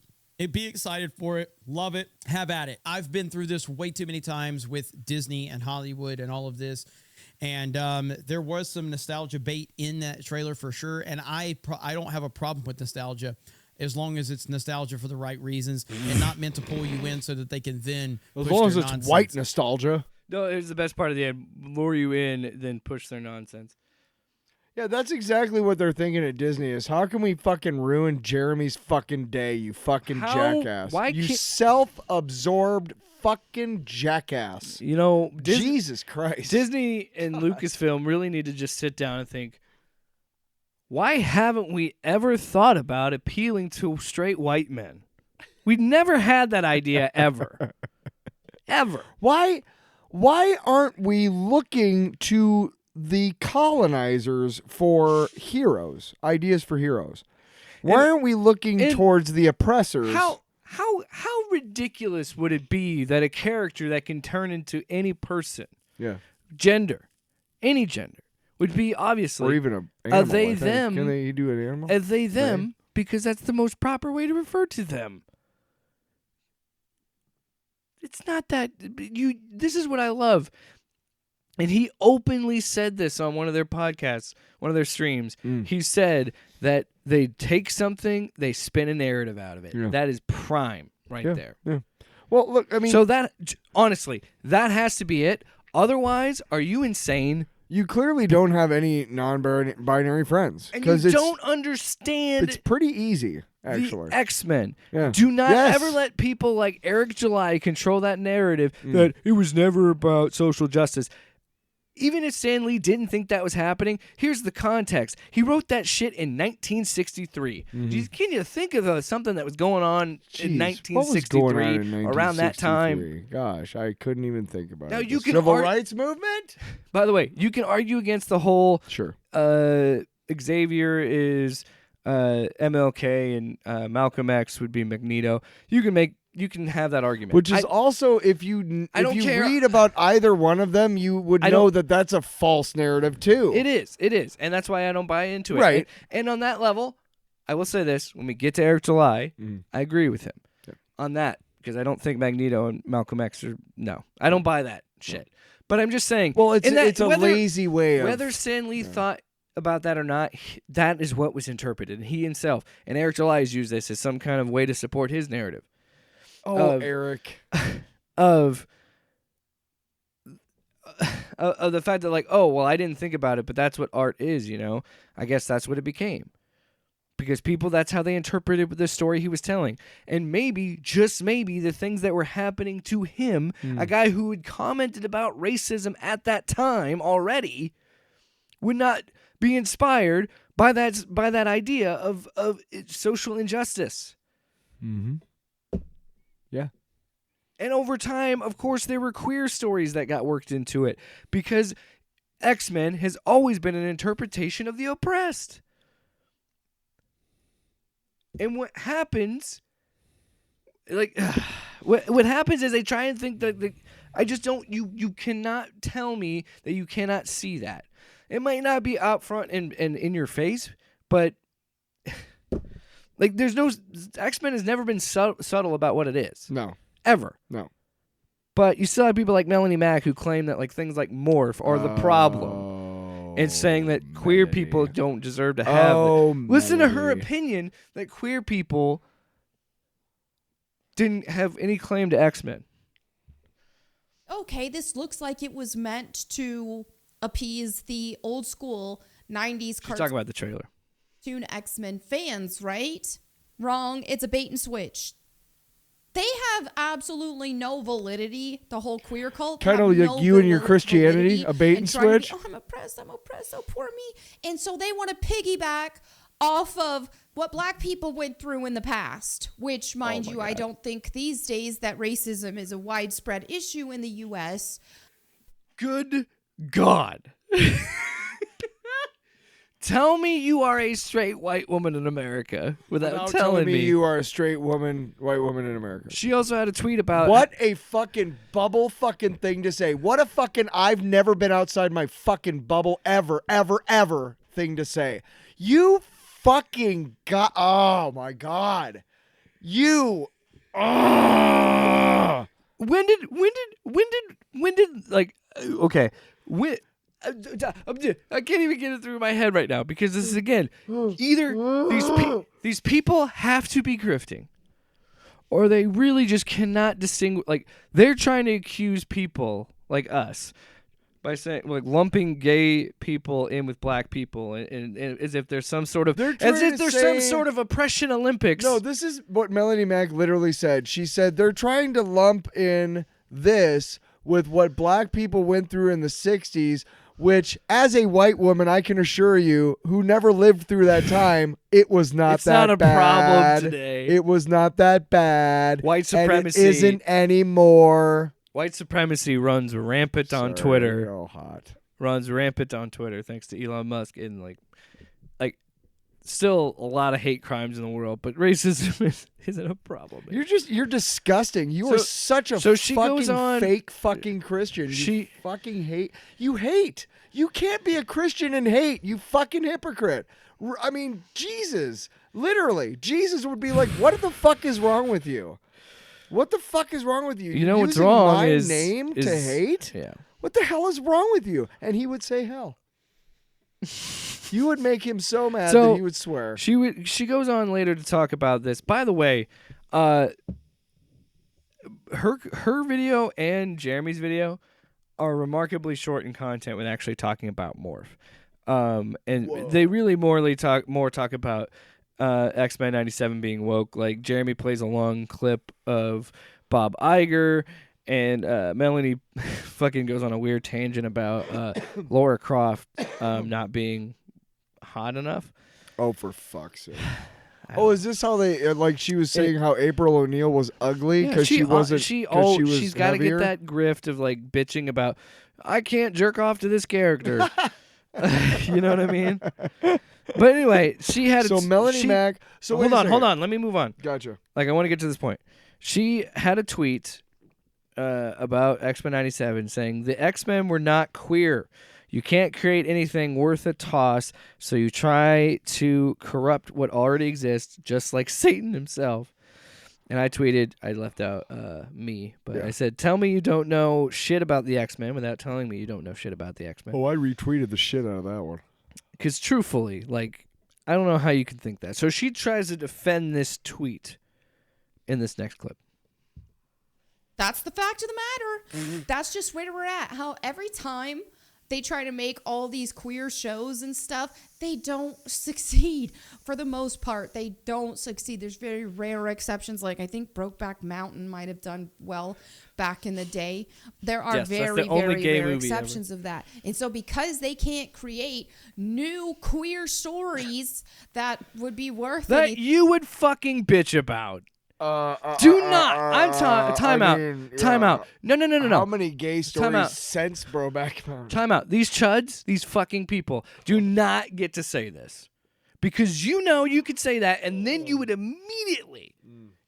Be excited for it. Love it. Have at it. I've been through this way too many times with Disney and Hollywood and all of this. And there was some nostalgia bait in that trailer for sure. And I don't have a problem with nostalgia as long as it's nostalgia for the right reasons and not meant to pull you in so that they can then As push long as their it's nonsense. white nostalgia. No, it was the best part of the end. Lure you in, then push their nonsense. Yeah, that's exactly what they're thinking at Disney is how can we fucking ruin Jeremy's fucking day, you fucking jackass. Why you can't- self-absorbed fucking jackass. You know, Jesus Christ. Disney and Lucasfilm really need to just sit down and think, why haven't we ever thought about appealing to straight white men? We never had that idea ever. Ever. Why aren't we looking to the colonizers for heroes, ideas for heroes? Why aren't we looking towards the oppressors? How ridiculous would it be that a character that can turn into any person, Yeah. gender, any gender, would be obviously Or even an animal. they, I think. them. Can they do an animal? a they them because that's the most proper way to refer to them. It's not that this is what I love. And he openly said this on one of their podcasts, one of their streams. He said that they take something, they spin a narrative out of it. Yeah. That is prime there. Yeah. Well, look, I mean, So that, honestly, that has to be it. Otherwise, are you insane? you clearly don't have any non-binary friends And you don't understand It's pretty easy, actually. the X-Men. Yeah. Do not Yes. ever let people like Eric July control that narrative that it was never about social justice. Even if Stan Lee didn't think that was happening, here's the context. He wrote that shit in 1963. Can you think of something that was going on in Jeez, what was going on 1963, in around that time? 1963? Gosh, I couldn't even think about Now, it. you The can civil rights movement? By the way, you can argue against the whole Sure. Xavier is MLK and Malcolm X would be Magneto. You can have that argument. Which is also, if you don't care. read about either one of them, you would know that that's a false narrative too. It is. And that's why I don't buy into it. Right. And on that level, I will say this. When we get to Eric July, I agree with him on that because I don't think Magneto and Malcolm X are, no. I don't buy that shit. But I'm just saying. Well, it's in a lazy way of... Whether Stan Lee thought about that or not, that is what was interpreted. And he himself, and Eric July has used this as some kind of way to support his narrative. Eric. Of the fact that, like, oh, well, I didn't think about it, but that's what art is, you know? I guess that's what it became. Because people, that's how they interpreted the story he was telling. And maybe, just maybe, the things that were happening to him, a guy who had commented about racism at that time already, would not be inspired by that idea of social injustice. Mm-hmm. Yeah. And over time, of course, there were queer stories that got worked into it because X-Men has always been an interpretation of the oppressed. And what happens, like, what happens is they try and think that I just don't. You cannot tell me that you cannot see that. It might not be out front and in your face, but like, there's no X-Men has never been subtle about what it is. No, ever. No. But you still have people like Melanie Mack who claim that like things like Morph are the problem, and saying that queer people don't deserve to have. Listen to her opinion that queer people didn't have any claim to X-Men. Okay, this looks like it was meant to appease the old school 90s She's talking about the trailer. cartoon X-Men fans, right? Wrong. It's a bait and switch. They have absolutely no validity. The whole queer cult. Kind of like you and your Christianity, a bait and switch. I'm oppressed, oh poor me. And so they want to piggyback off of what black people went through in the past, which, mind you, I don't think these days that racism is a widespread issue in the U.S. Good God. Tell me you are a straight white woman in America without telling me you are a straight woman, white woman in America. She also had a tweet about what a fucking bubble fucking thing to say. What a fucking I've never been outside my fucking bubble ever thing to say. You fucking god. Oh my god. You. When did like okay when. I can't even get it through my head right now because this is again either these people have to be grifting, or they really just cannot distinguish. Like, they're trying to accuse people like us by saying, like, lumping gay people in with black people, and as if there's some sort of some sort of oppression Olympics. No, this is what Melanie Mack literally said. She said they're trying to lump in this with what black people went through in the 60s. Which, as a white woman, I can assure you, who never lived through that time, it was not that bad. It's not a problem today. It was not that bad. White supremacy. And it isn't anymore. White supremacy runs rampant on Twitter. Oh, hot. Runs rampant on Twitter thanks to Elon Musk. And, like still a lot of hate crimes in the world, but racism isn't a problem. You're disgusting. You are such a fucking fake fucking Christian. You fucking hate. You hate. You can't be a Christian and hate. You fucking hypocrite. I mean, Jesus. Literally. Jesus would be like, what the fuck is wrong with you? What the fuck is wrong with you? You know what's wrong my is name to hate? Yeah. What the hell is wrong with you? And he would say hell. You would make him so mad that he would swear. She goes on later to talk about this. By the way, her video and Jeremy's video are remarkably short in content when actually talking about Morph. And they really talk about X-Men 97 being woke. Like, Jeremy plays a long clip of Bob Iger, and Melanie fucking goes on a weird tangent about Laura Croft not being hot enough. Oh, for fuck's sake. Oh, is this how they she was saying how April O'Neil was ugly because she wasn't? She's got to get that grift of like bitching about I can't jerk off to this character. You know what I mean? But anyway, she had Melanie Mack. So hold on. Let me move on. Gotcha. Like, I want to get to this point. She had a tweet about X-Men 97 saying the X-Men were not queer. You can't create anything worth a toss, so you try to corrupt what already exists, just like Satan himself. And I tweeted, I left out me, but I said, tell me you don't know shit about the X-Men without telling me you don't know shit about the X-Men. Oh, I retweeted the shit out of that one. Because truthfully, like, I don't know how you can think that. So she tries to defend this tweet in this next clip. That's the fact of the matter. Mm-hmm. That's just where we're at. How every time they try to make all these queer shows and stuff, they don't succeed. For the most part, they don't succeed. There's very rare exceptions. Like, I think Brokeback Mountain might have done well back in the day. There are very rare exceptions of that. And so because they can't create new queer stories that would be worth that anything. You would fucking bitch about. Do not. I'm time out. Time out. No. How many gay stories since Brokeback Mountain? Time out. These chuds, these fucking people, do not get to say this. Because you could say that, and then you would immediately,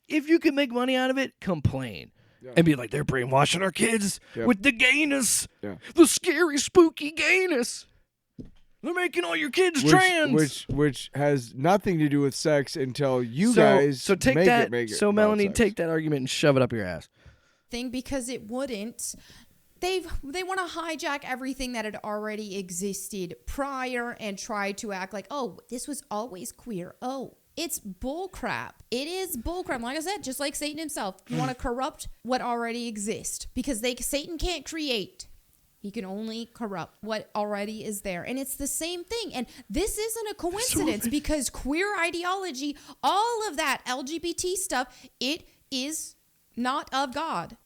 if you could make money out of it, complain. And be like, they're brainwashing our kids with the gayness. The scary, spooky gayness. They're making all your kids trans. Which has nothing to do with sex until you guys take make that. it make it So, about Melanie, sex. take that argument and shove it up your ass. Thing because it wouldn't. They want to hijack everything that had already existed prior and try to act like, oh, this was always queer. Oh, it's bullcrap. It is bullcrap. Like I said, just like Satan himself, you want to corrupt what already exists because Satan can't create. He can only corrupt what already is there. And it's the same thing. And this isn't a coincidence because queer ideology, all of that LGBT stuff, it is not of God.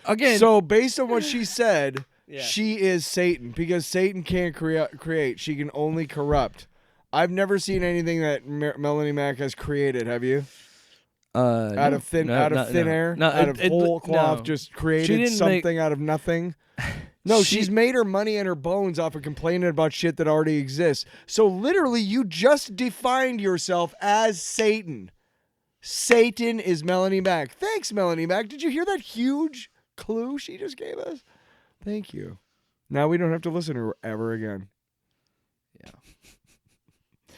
Again. So based on what she said, she is Satan because Satan can't create. She can only corrupt. I've never seen anything that Melanie Mac has created. Have you? Out of thin air, out of whole cloth, just created something out of nothing. No, she's made her money and her bones off of complaining about shit that already exists. So literally, you just defined yourself as Satan. Satan is Melanie Mac. Thanks, Melanie Mac. Did you hear that huge clue she just gave us? Thank you. Now we don't have to listen to her ever again. Yeah.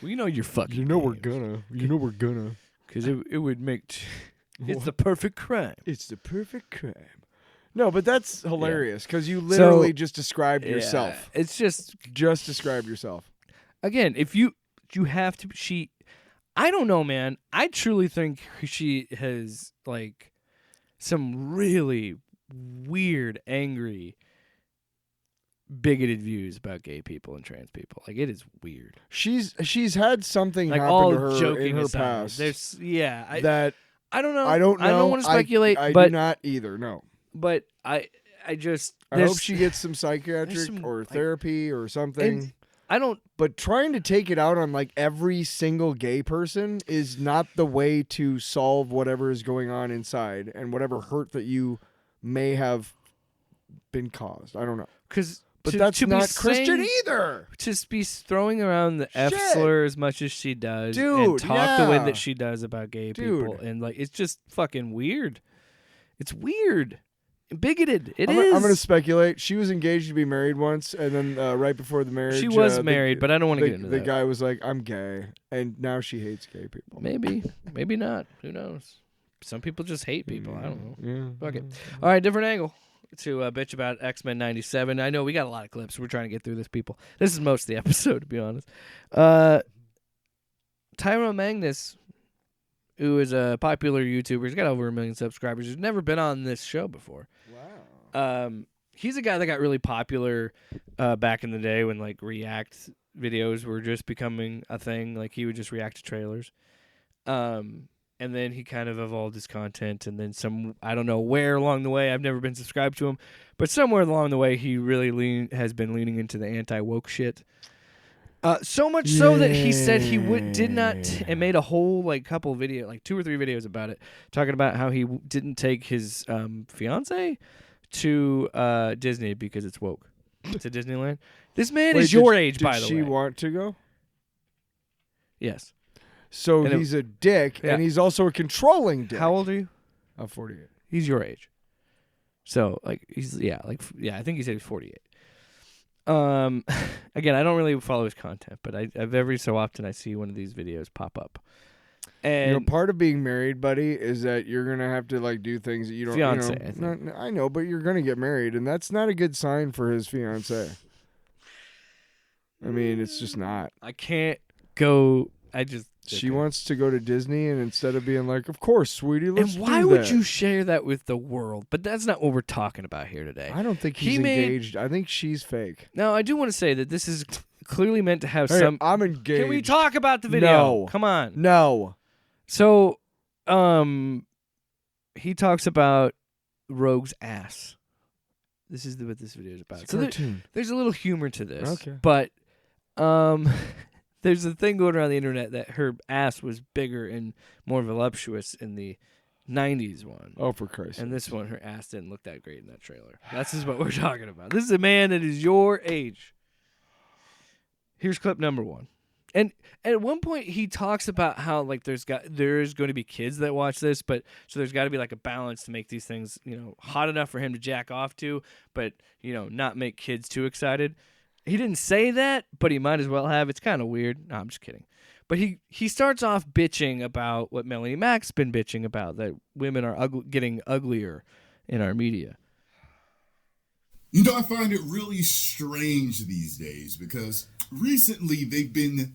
Well, you know you're fucking. You know we're gonna. Because it would make... It's the perfect crime. It's the perfect crime. No, but that's hilarious because you literally just described yourself. It's just described yourself. Again, if you have to... I don't know, man. I truly think she has, like, some really weird, angry, bigoted views about gay people and trans people. Like, it is weird. She's had something like, happen all to her joking in her aside, past. There's I don't know. I don't want to speculate. I but, do not either. No. But I just hope she gets some psychiatric or therapy or something. I don't. But trying to take it out on like every single gay person is not the way to solve whatever is going on inside and whatever hurt that you may have been caused. I don't know. But that's not Christian either. To be throwing around the F slur as much as she does, dude, and talk the way that she does about gay people, and like it's just fucking weird. It's weird, and bigoted. I'm going to speculate. She was engaged to be married once, and then right before the marriage, she was married. But I don't want to get into that. The guy was like, "I'm gay," and now she hates gay people. Maybe not. Who knows? Some people just hate people. I don't know. Yeah. Fuck it. All right, different angle. To bitch about X-Men 97. I know we got a lot of clips. We're trying to get through this, people. This is most of the episode, to be honest. Tyrone Magnus, who is a popular YouTuber, he's got over 1 million subscribers. He's never been on this show before. Wow. He's a guy that got really popular back in the day when like React videos were just becoming a thing. Like he would just react to trailers. And then he kind of evolved his content, and then I don't know where along the way, I've never been subscribed to him, but somewhere along the way, he really has been leaning into the anti-woke shit. So much so that he said he did not, and made a whole like couple video, like 2 or 3 videos about it, talking about how he didn't take his fiance to Disney because it's woke. To Disneyland. This man is your age, by the way. Did she want to go? Yes. So he's a dick, and he's also a controlling dick. How old are you? I'm 48. He's your age. So, like, I think he said he's 48. Again, I don't really follow his content, but I've every so often I see one of these videos pop up. And part of being married, buddy, is that you're gonna have to like do things that you don't. Fiance, I think. I know, but you're gonna get married, and that's not a good sign for his fiance. I mean, it's just not. I can't go. She wants to go to Disney, and instead of being like, "Of course, sweetie, let's do that." And why would you share that with the world? But that's not what we're talking about here today. I don't think he's engaged. I think she's fake. Now, I do want to say that this is clearly meant to have some. I'm engaged. Can we talk about the video? No. Come on. No. So, he talks about Rogue's ass. This is what this video is about. It's a cartoon. There's a little humor to this. Okay. But, there's a thing going around the internet that her ass was bigger and more voluptuous in the 90s one. Oh, for Christ's sake. And this one, her ass didn't look that great in that trailer. This is what we're talking about. This is a man that is your age. Here's clip number 1. And at one point he talks about how like there's going to be kids that watch this, but so there's got to be like a balance to make these things, hot enough for him to jack off to, but not make kids too excited. He didn't say that, but he might as well have. It's kind of weird. No, I'm just kidding. But he starts off bitching about what Melanie Mac's been bitching about, that women are getting uglier in our media. I find it really strange these days because recently they've been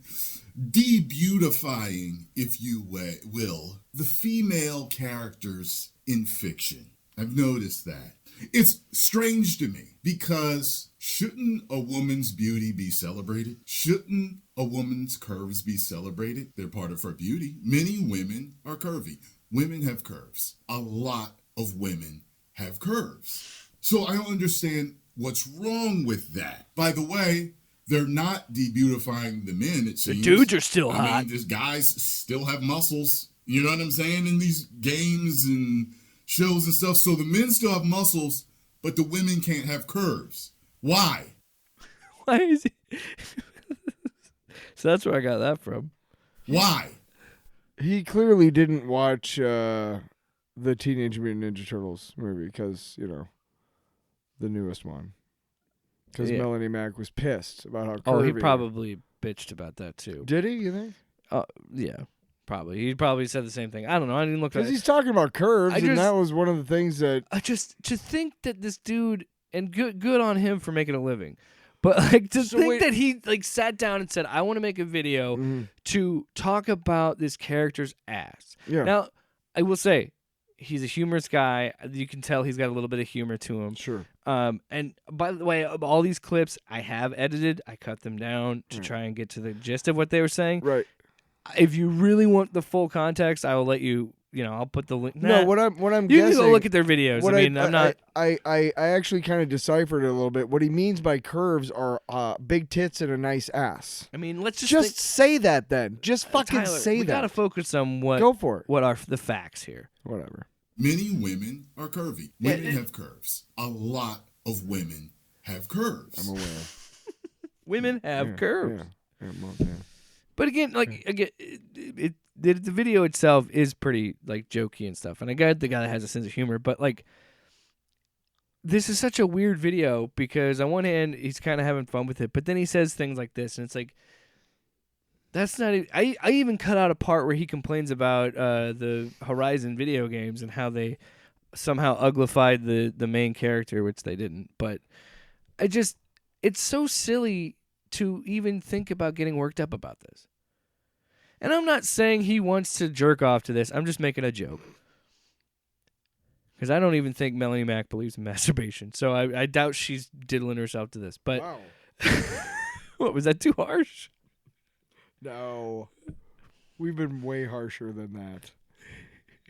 de-beautifying, if you will, the female characters in fiction. I've noticed that. It's strange to me because shouldn't a woman's beauty be celebrated? Shouldn't a woman's curves be celebrated? They're part of her beauty. Many women are curvy. Women have curves. A lot of women have curves. So I don't understand what's wrong with that. By the way, they're not de-beautifying the men, it seems. The dudes are still hot. I mean, these guys still have muscles. You know what I'm saying? In these games and shows and stuff. So the men still have muscles, but the women can't have curves. Why? Why is he? So that's where I got that from. Why? He clearly didn't watch the Teenage Mutant Ninja Turtles movie because, the newest one. Because Melanie Mac was pissed about how curvy. Oh, he probably bitched about that too. Did he, you think? Yeah, probably. He probably said the same thing. I don't know. I didn't look at it. Because he's talking about curves, and that was one of the things that... To think that this dude, and good on him for making a living, but like that he like sat down and said, I want to make a video to talk about this character's ass. Yeah. Now, I will say, he's a humorous guy. You can tell he's got a little bit of humor to him. Sure. And by the way, all these clips I have edited. I cut them down to try and get to the gist of what they were saying. Right. If you really want the full context, I will let you. I'll put the link. No, what I'm you guessing. can go look at their videos. I'm not. I actually kind of deciphered it a little bit. What he means by curves are big tits and a nice ass. I mean, let's just say that then. Just fucking Tyler, say we that. We gotta focus on what. Go for it. What are the facts here? Whatever. Many women are curvy. Women have curves. A lot of women have curves. I'm aware. Women have curves. Yeah. But again, the video itself is pretty like jokey and stuff, and I got the guy that has a sense of humor. But like, this is such a weird video because on one hand he's kind of having fun with it, but then he says things like this, and it's like, that's not. I even cut out a part where he complains about the Horizon video games and how they somehow uglified the main character, which they didn't. But it's so silly to even think about getting worked up about this. And I'm not saying he wants to jerk off to this. I'm just making a joke. Because I don't even think Melanie Mac believes in masturbation. So I doubt she's diddling herself to this. But wow. What, was that too harsh? No. We've been way harsher than that.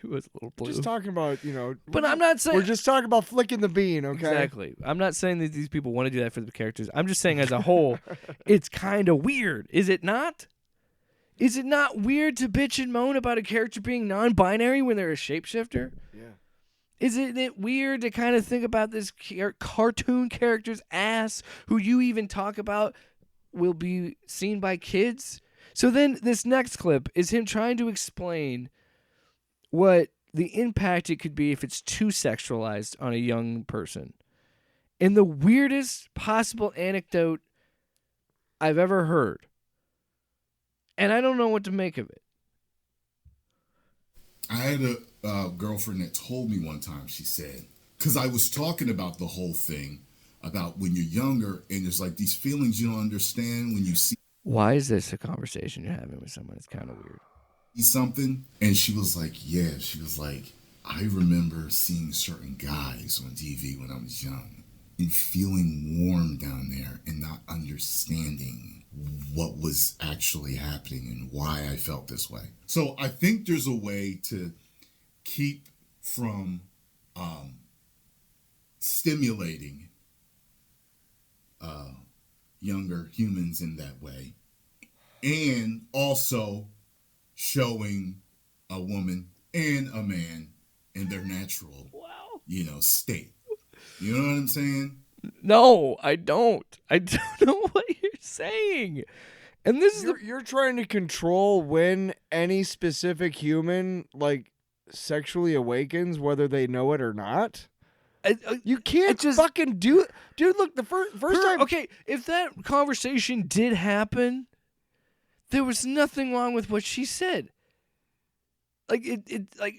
It was a little blue. Just talking about, But I'm not saying... We're just talking about flicking the bean, okay? Exactly. I'm not saying that these people want to do that for the characters. I'm just saying as a whole, it's kind of weird. Is it not? Is it not weird to bitch and moan about a character being non-binary when they're a shapeshifter? Yeah. Isn't it weird to kind of think about this cartoon character's ass, who you even talk about will be seen by kids? So then this next clip is him trying to explain what the impact it could be if it's too sexualized on a young person. And the weirdest possible anecdote I've ever heard. And I don't know what to make of it. I had a girlfriend that told me one time, she said, because I was talking about the whole thing about when you're younger and there's like these feelings you don't understand when you see. Why is this a conversation you're having with someone? It's kind of weird. Something, and she was like, I remember seeing certain guys on TV when I was young and feeling warm down there and not understanding what was actually happening and why I felt this way. So I think there's a way to keep from stimulating younger humans in that way, and also showing a woman and a man in their natural, state. You know what I'm saying? No, I don't. I don't know what you're saying. And this is You're trying to control when any specific human like sexually awakens, whether they know it or not. You can't just fucking do it, dude. Look, the first time. Okay, if that conversation did happen, there was nothing wrong with what she said. Like and I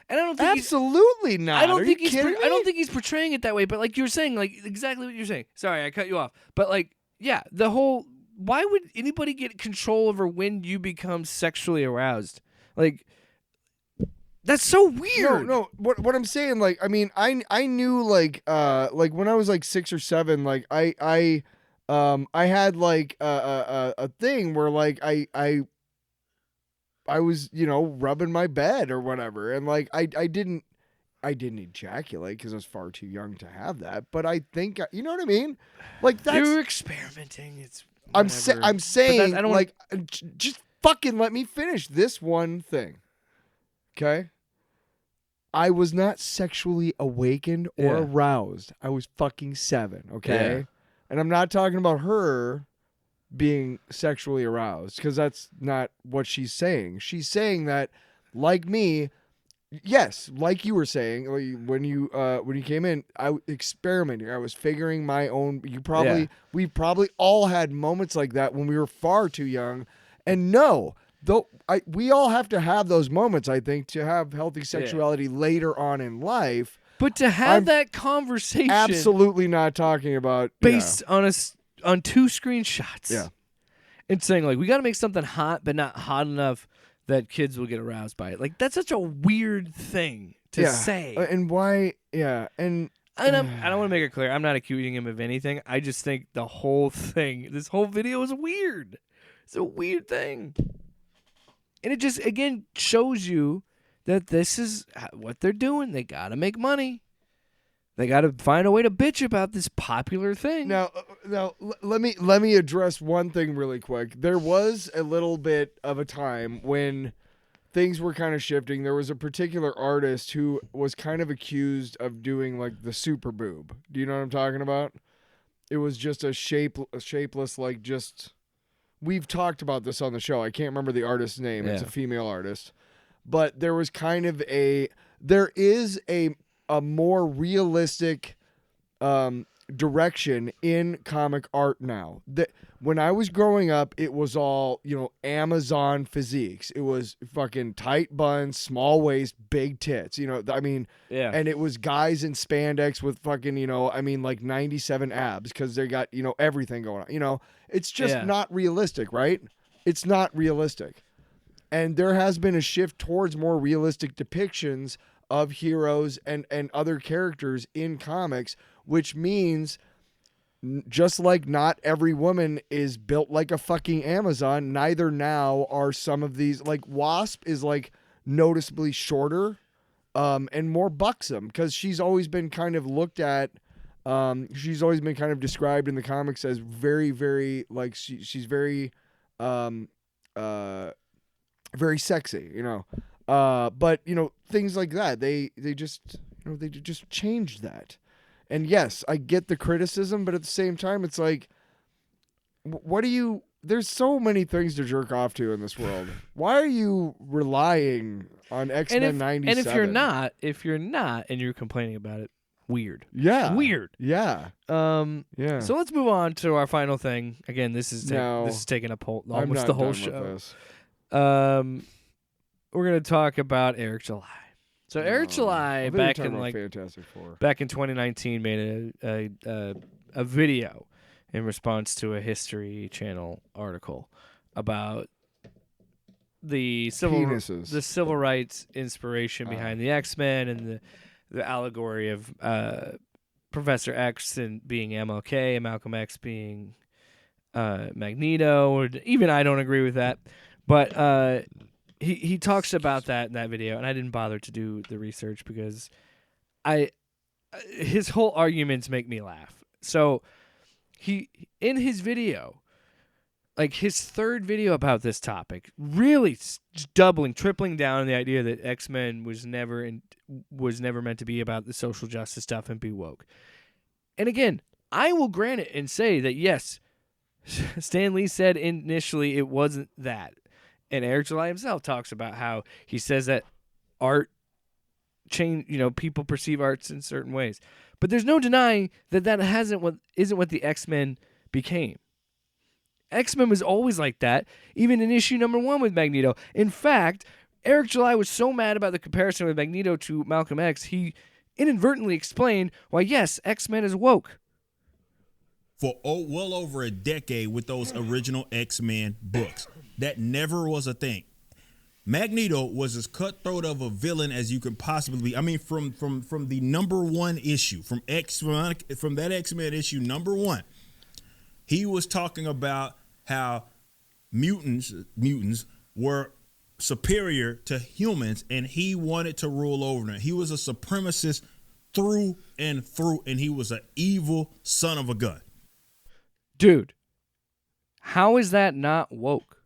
don't think absolutely not. I don't Are think you kidding me? I don't think he's portraying it that way. But like you're saying, like exactly what you're saying. Sorry, I cut you off. But like, yeah, the whole. Why would anybody get control over when you become sexually aroused? Like, that's so weird. No. What I'm saying, like, I mean, I knew like when I was like 6 or 7, like I had like a thing where like I was, you know, rubbing my bed or whatever, and like I didn't ejaculate because I was far too young to have that. But I think you know what I mean. Like that's you're experimenting. It's. I'm Whatever. saying, I don't like, just fucking let me finish this one thing, okay? I was not sexually awakened or aroused. I was fucking 7, okay? Yeah. And I'm not talking about her being sexually aroused because that's not what she's saying. She's saying that, like me, yes, like you were saying when you came in, I was experimenting. I was figuring my own. We probably all had moments like that when we were far too young. And no, we all have to have those moments. I think to have healthy sexuality later on in life. But to have that conversation, absolutely not talking about based on 2 screenshots. Yeah, and saying like we got to make something hot, but not hot enough that kids will get aroused by it. Like that's such a weird thing to say. And why? Yeah, and I don't want to make it clear. I'm not accusing him of anything. I just think the whole thing, this whole video is weird. It's a weird thing. And it just, again, shows you that this is what they're doing. They got to make money. They got to find a way to bitch about this popular thing. Now, let me address one thing really quick. There was a little bit of a time when things were kind of shifting. There was a particular artist who was kind of accused of doing like the super boob. Do you know what I'm talking about? It was just a shapeless, like just. We've talked about this on the show. I can't remember the artist's name. It's a female artist, but there was kind of there is a more realistic direction in comic art now. That when I was growing up, it was all, you know, Amazon physiques. It was fucking tight buns, small waist, big tits. You know, I mean, and it was guys in spandex with fucking, you know, I mean, like 97 abs because they got, you know, everything going on. You know, it's just not realistic, right? It's not realistic. And there has been a shift towards more realistic depictions of heroes and other characters in comics, which means just like not every woman is built like a fucking Amazon, neither now are some of these. Like Wasp is like noticeably shorter and more buxom because she's always been kind of looked at. She's always been kind of described in the comics as very, very like she's very very sexy, you know. But you know, things like that, they just, you know, they just changed that. And yes, I get the criticism, but at the same time, it's like, what do you? There's so many things to jerk off to in this world. Why are you relying on X-Men 97? And if you're not, and you're complaining about it, weird. Yeah, weird. Yeah. Yeah. So let's move on to our final thing. Again, this is taking up almost the whole show. We're gonna talk about Eric July. So Eric July back in Fantastic Four. Back in 2019 made a video in response to a History Channel article about the civil rights inspiration behind the X-Men and the allegory of Professor X and being MLK and Malcolm X being Magneto. Or even I don't agree with that, but he talks about that in that video, and I didn't bother to do the research because his whole arguments make me laugh. So he in his video, like his third video about this topic, really tripling down on the idea that X-Men was never meant to be about the social justice stuff and be woke. And again, I will grant it and say that yes, Stan Lee said initially it wasn't that. And Eric July himself talks about how he says that art change, people perceive arts in certain ways. But there's no denying that isn't what the X-Men became. X-Men was always like that, even in issue number 1 with Magneto. In fact, Eric July was so mad about the comparison with Magneto to Malcolm X, he inadvertently explained why, yes, X-Men is woke. For well over a decade with those original X-Men books. That never was a thing. Magneto was as cutthroat of a villain as you could possibly be. I mean, from the number 1 issue, from that X-Men issue number 1, he was talking about how mutants were superior to humans, and he wanted to rule over them. He was a supremacist through and through, and he was an evil son of a gun. Dude, how is that not woke?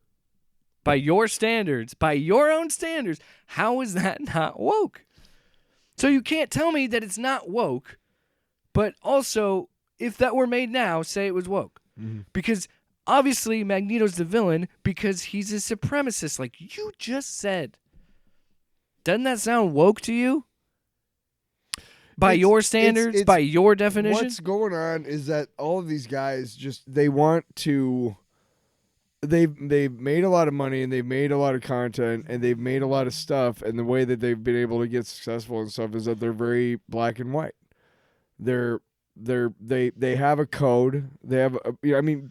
By your standards, by your own standards, how is that not woke? So you can't tell me that it's not woke, but also, if that were made now, say it was woke. Mm-hmm. Because obviously Magneto's the villain because he's a supremacist, like you just said. Doesn't that sound woke to you? By your standards, by your definition? What's going on is that all of these guys they've made a lot of money and they've made a lot of content and they've made a lot of stuff, and the way that they've been able to get successful and stuff is that they're very black and white. They have a code. They have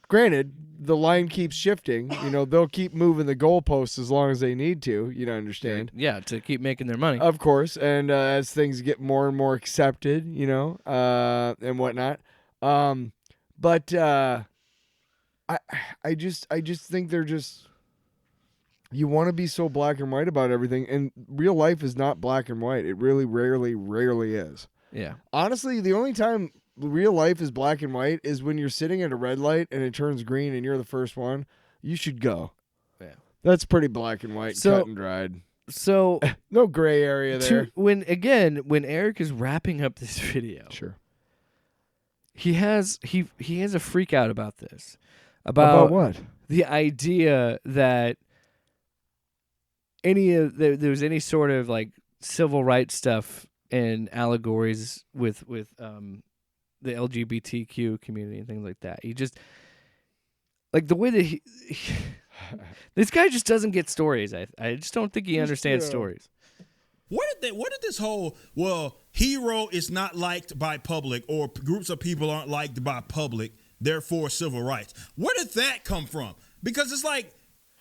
granted, the line keeps shifting. They'll keep moving the goalposts as long as they need to. Understand? Yeah, to keep making their money. Of course, and as things get more and more accepted, and whatnot. But I just think they're just. You want to be so black and white about everything, and real life is not black and white. It really, rarely is. Yeah. Honestly, the only time real life is black and white is when you're sitting at a red light and it turns green and you're the first one. You should go. Yeah. That's pretty black and white, cut and dried. So no gray area there. When Eric is wrapping up this video, sure, he has a freak out about this. About what? The idea that there was any sort of like civil rights stuff and allegories with the LGBTQ community and things like that. He just like the way that this guy just doesn't get stories. I just don't think he understands stories. What did this whole hero is not liked by public, or groups of people aren't liked by public, therefore civil rights? Where did that come from? Because it's like,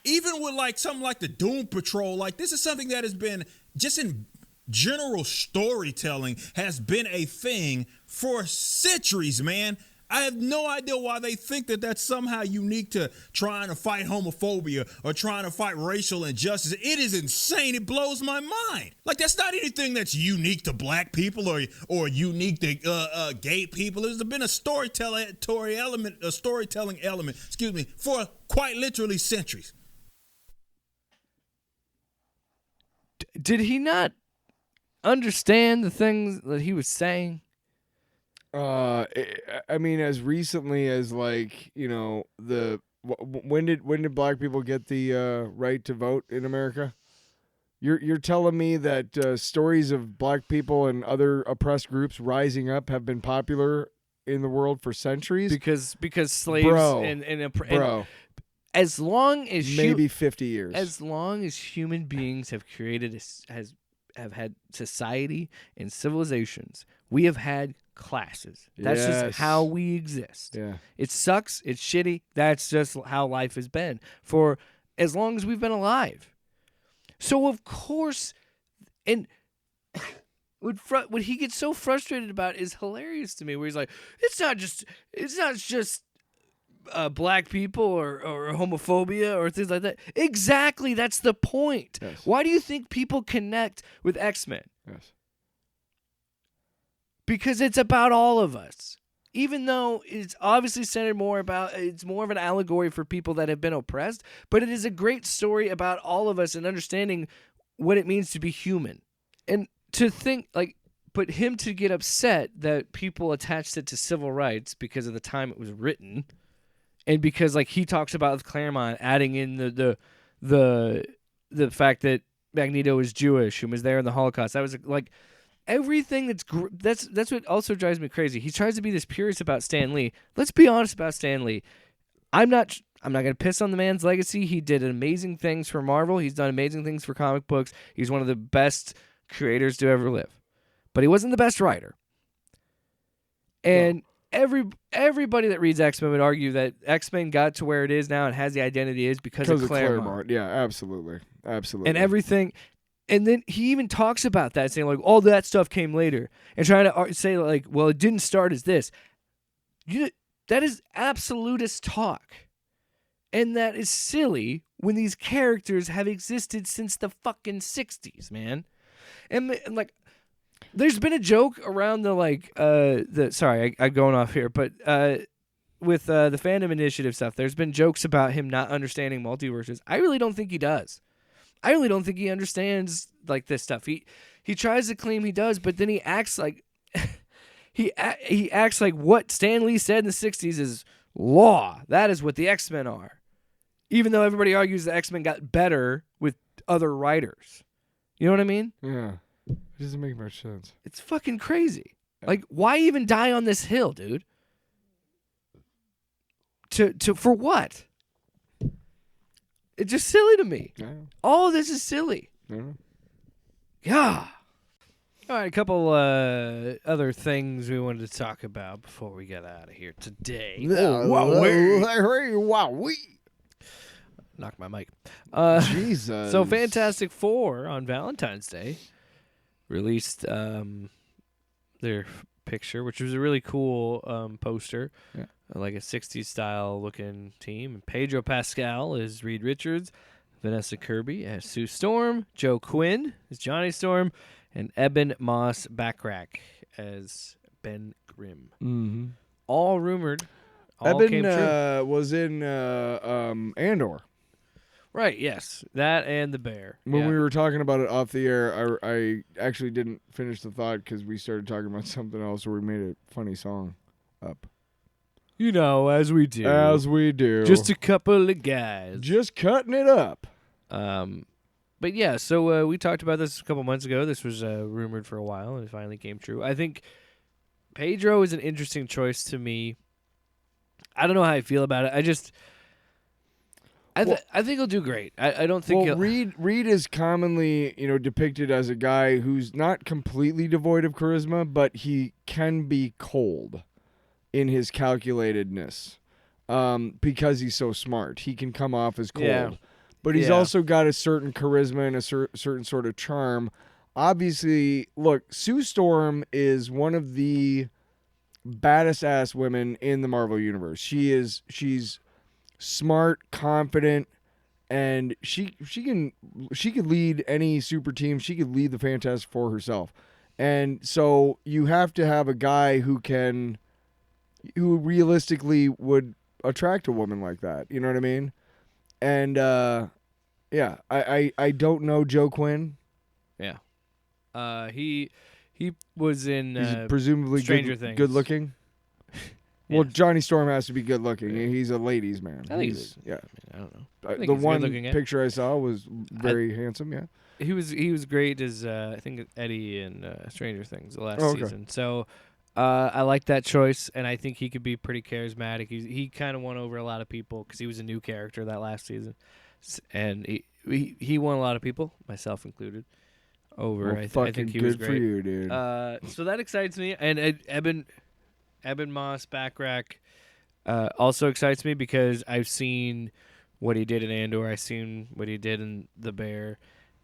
even with like something like the Doom Patrol, like this is something that has been just in general storytelling has been a thing for centuries, man. I have no idea why they think that that's somehow unique to trying to fight homophobia or trying to fight racial injustice. It is insane. It blows my mind. Like, that's not anything that's unique to black people or unique to gay people. There's been a storytelling element, for quite literally centuries. Did he not understand the things that he was saying? I mean, as recently as like, when did black people get the right to vote in America? You're telling me that stories of black people and other oppressed groups rising up have been popular in the world for centuries? Because slaves and as long as maybe 50 years. As long as human beings have created have had society and civilizations, we have had classes. That's just how we exist. Yeah. It sucks. It's shitty. That's just how life has been for as long as we've been alive. So of course, and what he gets so frustrated about is hilarious to me. Where he's like, it's not just black people or homophobia or things like that. Exactly. That's the point. Yes. Why do you think people connect with X-Men? Yes. Because it's about all of us. Even though it's obviously centered it's more of an allegory for people that have been oppressed, but it is a great story about all of us and understanding what it means to be human. And to think, but him to get upset that people attached it to civil rights because of the time it was written and because like he talks about with Claremont adding in the fact that Magneto is Jewish and was there in the Holocaust. That was like everything that's what also drives me crazy. He tries to be this purist about Stan Lee. Let's be honest about Stan Lee. I'm not going to piss on the man's legacy. He did amazing things for Marvel. He's done amazing things for comic books. He's one of the best creators to ever live. But he wasn't the best writer. And everybody that reads X-Men would argue that X-Men got to where it is now and has the identity it is because of Claremont. Yeah, absolutely. Absolutely. And everything. And then he even talks about that, saying like, all that stuff came later. And trying to say like, well, it didn't start as this. That is absolutist talk. And that is silly when these characters have existed since the fucking 60s, man. And like, there's been a joke around the like, sorry, I'm going off here, but with the Fandom Initiative stuff, there's been jokes about him not understanding multiverses. I really don't think he does. I really don't think he understands like this stuff. He tries to claim he does, but then he acts like he acts like what Stan Lee said in the 60s is law. That is what the X-Men are. Even though everybody argues the X-Men got better with other writers. You know what I mean? Yeah. It doesn't make much sense. It's fucking crazy. Like, why even die on this hill, dude? For what? It's just silly to me. Yeah. All of this is silly. Yeah. Yeah. All right, a couple other things we wanted to talk about before we get out of here today. Knock my mic. Jesus. So Fantastic Four on Valentine's Day released their picture, which was a really cool poster. Yeah. Like a 60s style looking team. And Pedro Pascal is Reed Richards, Vanessa Kirby as Sue Storm, Joe Quinn as Johnny Storm, and Eben Moss Backrack as Ben Grimm. Mm-hmm. All rumored. All Eben came true. was in Andor. Right, yes. That and the bear. When we were talking about it off the air, I actually didn't finish the thought because we started talking about something else where we made a funny song up. You know, as we do. As we do. Just a couple of guys. Just cutting it up. But yeah, so we talked about this a couple months ago. This was rumored for a while, and it finally came true. I think Pedro is an interesting choice to me. I don't know how I feel about it. I think he'll do great. I don't think he'll... Reed is commonly, depicted as a guy who's not completely devoid of charisma, but he can be cold in his calculatedness because he's so smart. He can come off as cold. Yeah. But he's also got a certain charisma and a certain sort of charm. Obviously, look, Sue Storm is one of the baddest ass women in the Marvel Universe. She's smart, confident, and she could lead any super team. She could lead the Fantastic Four herself. And so you have to have a guy who realistically would attract a woman like that. You know what I mean? And I don't know Joe Quinn. Yeah. He was in He's presumably Stranger Things. Good looking. Well, Johnny Storm has to be good looking. He's a ladies' man. I think he's yeah. I don't know. The one picture I saw was very handsome. Yeah. He was great as I think Eddie in Stranger Things the last season. So I like that choice, and I think he could be pretty charismatic. He kind of won over a lot of people because he was a new character that last season, and he won a lot of people, myself included, over. Well, I think he good was great for you, dude. So that excites me, and Eben Moss Backrack also excites me because I've seen what he did in Andor. I've seen what he did in The Bear.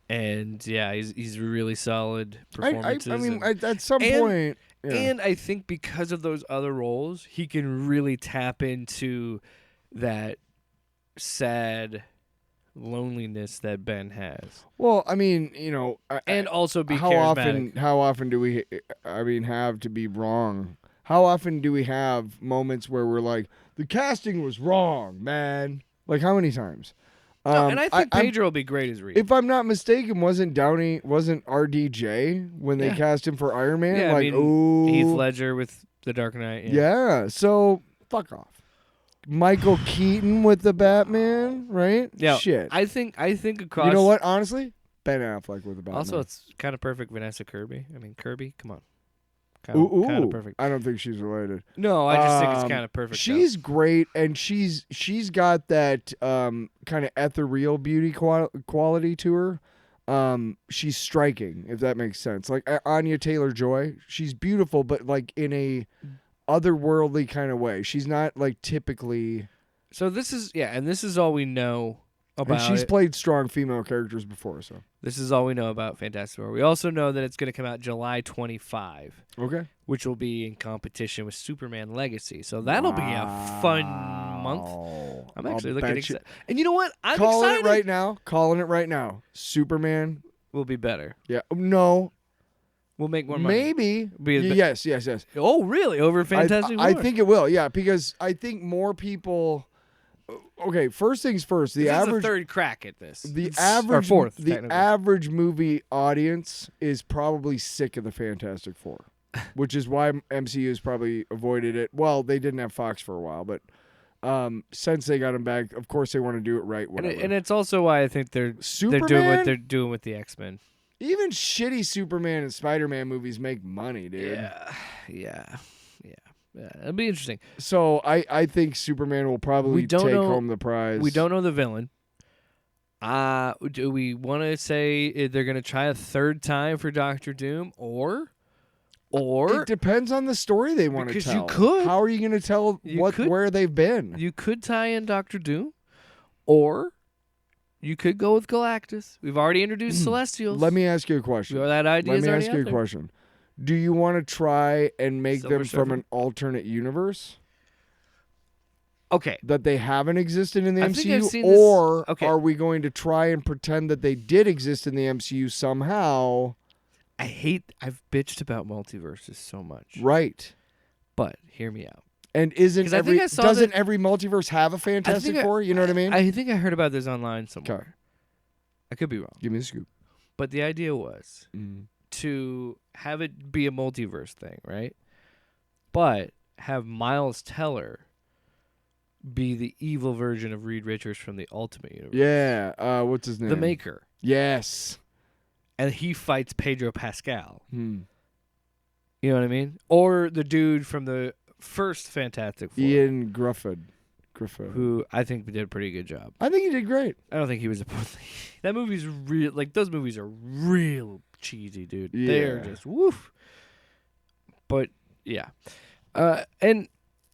And yeah, he's really solid performances. I mean, at some point, yeah. And I think because of those other roles, he can really tap into that sad loneliness that Ben has. Well, I mean, and also be how charismatic. How often do we? Have to be wrong? How often do we have moments where we're like, the casting was wrong, man? Like how many times? No, and I think Pedro will be great as Reed. If I'm not mistaken, wasn't RDJ when they cast him for Iron Man? Yeah, Heath Ledger with The Dark Knight. Yeah, so fuck off. Michael Keaton with the Batman, right? Yeah, Shit. I think across. You know what? Honestly, Ben Affleck with the Batman. Also, it's kind of perfect. Vanessa Kirby. I mean, Kirby. Come on. Ooh, Kind of perfect. I don't think she's related. No, I just think it's kind of perfect. She's great, and she's got that kind of ethereal beauty quality to her. She's striking, if that makes sense. Like Anya Taylor-Joy, she's beautiful, but like in a otherworldly kind of way. She's not like typically. So this is all we know about. And she's it. played strong female characters before, so This is all we know about Fantastic Four. We also know that it's going to come out July 25. Okay. Which will be in competition with Superman Legacy. So that'll be a fun month. I'm actually looking excited. And you know what? I'm calling excited. it right now. Calling it right now. Superman will be better. Yeah. No. We'll make more money. Maybe. Yes. Oh, really? Over Fantastic Four? I think it will. Yeah, because I think more people. Okay, first things first. This is the third crack at this. The It's average, our fourth. the technically. average movie audience is probably sick of the Fantastic Four, which is why MCU has probably avoided it. Well, they didn't have Fox for a while, but since they got them back, of course they want to do it right. Whatever. And it's also why I think they're doing what they're doing with the X-Men. Even shitty Superman and Spider-Man movies make money, dude. Yeah. It'll be interesting. So I think Superman will probably take home the prize. We don't know the villain. Do we want to say they're going to try a third time for Doctor Doom, or it depends on the story they want to because tell. you could. How are you going to tell where they've been? You could tie in Doctor Doom, or you could go with Galactus. We've already introduced Celestials. Let me ask you a question. That idea Let me is ask you a question. Do you want to try and make Silver them from Surfer? an alternate universe? Okay. That they haven't existed in the I think I've MCU? seen this- Or okay. are we going to try and pretend that they did exist in the MCU somehow? I've bitched about multiverses so much. Right. But hear me out. And 'Cause I think I saw doesn't that- every multiverse have a Fantastic Four? You know what I mean? I think I heard about this online somewhere. Okay. I could be wrong. Give me the scoop. But the idea was to have it be a multiverse thing, right? But have Miles Teller be the evil version of Reed Richards from the Ultimate Universe. Yeah. What's his name? The Maker. Yes. And he fights Pedro Pascal. Hmm. You know what I mean? Or the dude from the first Fantastic Four. Ian Grufford. Who I think did a pretty good job. I think he did great. I don't think he was a that movie's real. Like those movies are real cheesy, dude. Yeah. They're just woof. But yeah, and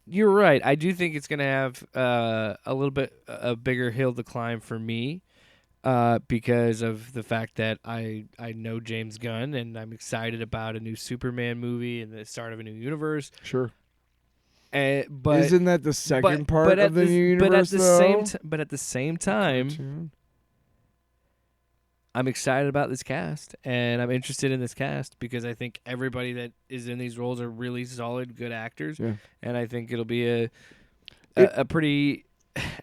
you're right. I do think it's gonna have a little bit a bigger hill to climb for me, because of the fact that I know James Gunn and I'm excited about a new Superman movie and the start of a new universe. Sure. But isn't that the second part of the new universe? But at the same time, I'm excited about this cast, and I'm interested in this cast because I think everybody that is in these roles are really solid, good actors, and I think it'll be a pretty.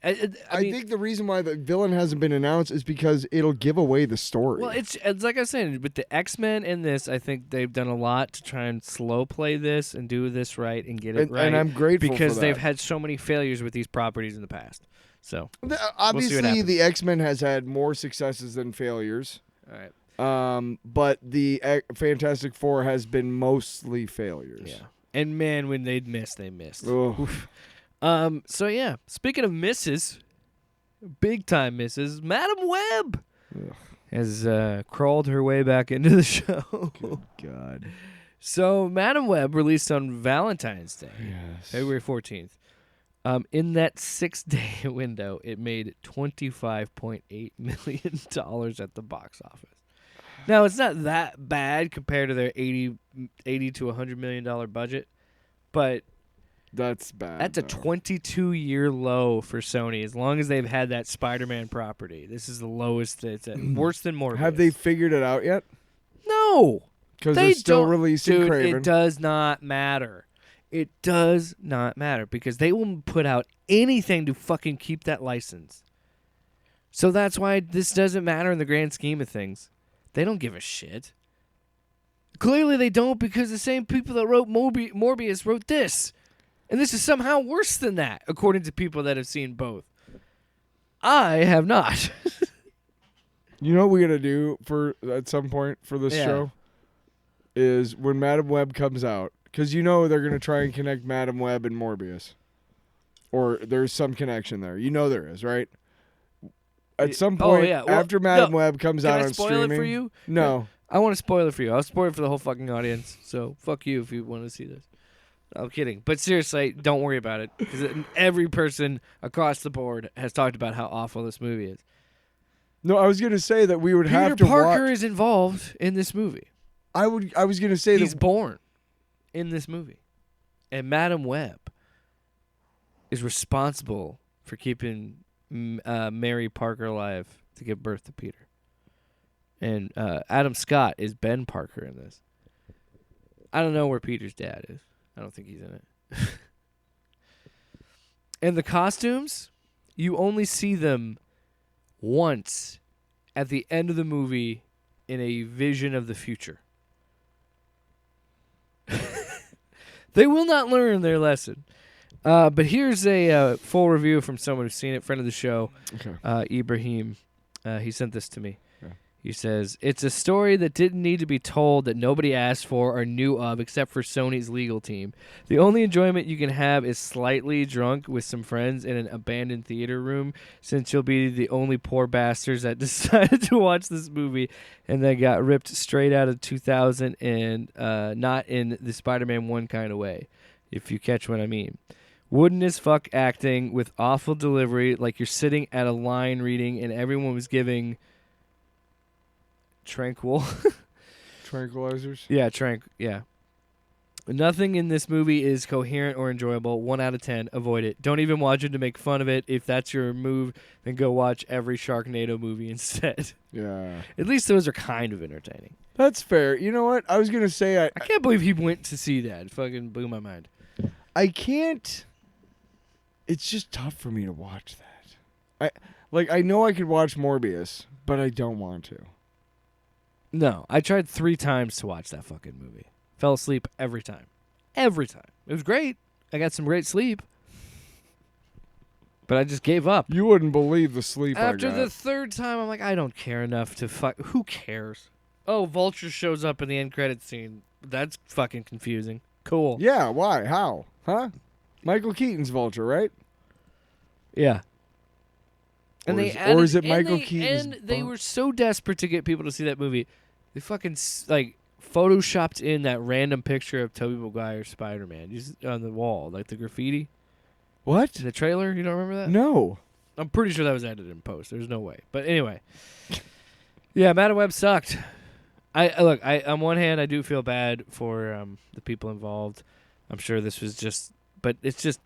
I mean, think the reason why the villain hasn't been announced is because it'll give away the story. Well, it's like I was saying, with the X-Men in this, I think they've done a lot to try and slow play this and do this right and get it right. And I'm grateful because for they've that. had so many failures with these properties in the past. So Obviously, we'll see what the X-Men has had more successes than failures. All right. But the Fantastic Four has been mostly failures. Yeah. And man, when they'd missed, they missed. Oof. So yeah, speaking of misses, big time misses, Madam Web has crawled her way back into the show. Good God. So Madam Web released on Valentine's Day, February 14th. In that 6-day window, it made $25.8 million at the box office. Now, it's not that bad compared to their $80 to $100 million budget, but that's bad. That's a 22-year low for Sony. As long as they've had that Spider-Man property, this is the lowest. It's worse than Morph. Have they figured it out yet? No, because they're still releasing dude, Kraven. It does not matter. It does not matter because they will put out anything to fucking keep that license. So that's why this doesn't matter in the grand scheme of things. They don't give a shit. Clearly they don't because the same people that wrote Morbius wrote this. And this is somehow worse than that, according to people that have seen both. I have not. You know what we gotta do for at some point for this Yeah. show is when Madam Web comes out, because you know they're gonna try and connect Madam Web and Morbius, or there's some connection there. You know there is, right? At some point Well, after Madam no. Web comes Can out I on spoil streaming. it for you? No. I want to spoil it for you. I'll spoil it for the whole fucking audience. So fuck you if you want to see this. I'm kidding. But seriously, don't worry about it. Because every person across the board has talked about how awful this movie is. No, I was gonna say that we would Peter have to Parker watch. is involved in this movie. I was gonna say He's that born in this movie. And Madam Web is responsible for keeping Mary Parker alive to give birth to Peter. And Adam Scott is Ben Parker in this. I don't know where Peter's dad is. I don't think he's in it. And the costumes, you only see them once at the end of the movie in a vision of the future. They will not learn their lesson. But here's a full review from someone who's seen it, friend of the show, Ibrahim. He sent this to me. He says, it's a story that didn't need to be told, that nobody asked for or knew of except for Sony's legal team. The only enjoyment you can have is slightly drunk with some friends in an abandoned theater room, since you'll be the only poor bastards that decided to watch this movie and then got ripped straight out of 2000 and not in the Spider-Man 1 kind of way, if you catch what I mean. Wooden as fuck acting with awful delivery, like you're sitting at a line reading and everyone was giving... tranquilizers. Yeah. Nothing in this movie is coherent or enjoyable. 1 out of 10. Avoid it. Don't even watch it to make fun of it. If that's your move, then go watch every Sharknado movie instead. Yeah. At least those are kind of entertaining. That's fair. You know what? I was gonna say I can't believe he went to see that. It fucking blew my mind. I can't. It's just tough for me to watch that. I know I could watch Morbius, but I don't want to. No, I tried 3 times to watch that fucking movie. Fell asleep every time. Every time. It was great. I got some great sleep. But I just gave up. You wouldn't believe the sleep After I got. the 3rd time, I'm like, I don't care enough to fuck. Who cares? Oh, Vulture shows up in the end credits scene. That's fucking confusing. Cool. Yeah, why? How? Huh? Michael Keaton's Vulture, right? Yeah. And or is it Michael Keaton's? And they were so desperate to get people to see that movie, they fucking photoshopped in that random picture of Tobey Maguire's Spider-Man just on the wall, like the graffiti. What? In the trailer? You don't remember that? No. I'm pretty sure that was edited in post. There's no way. But anyway, yeah, Madam Web sucked. Look. On one hand, I do feel bad for the people involved. I'm sure this was just, but it's just.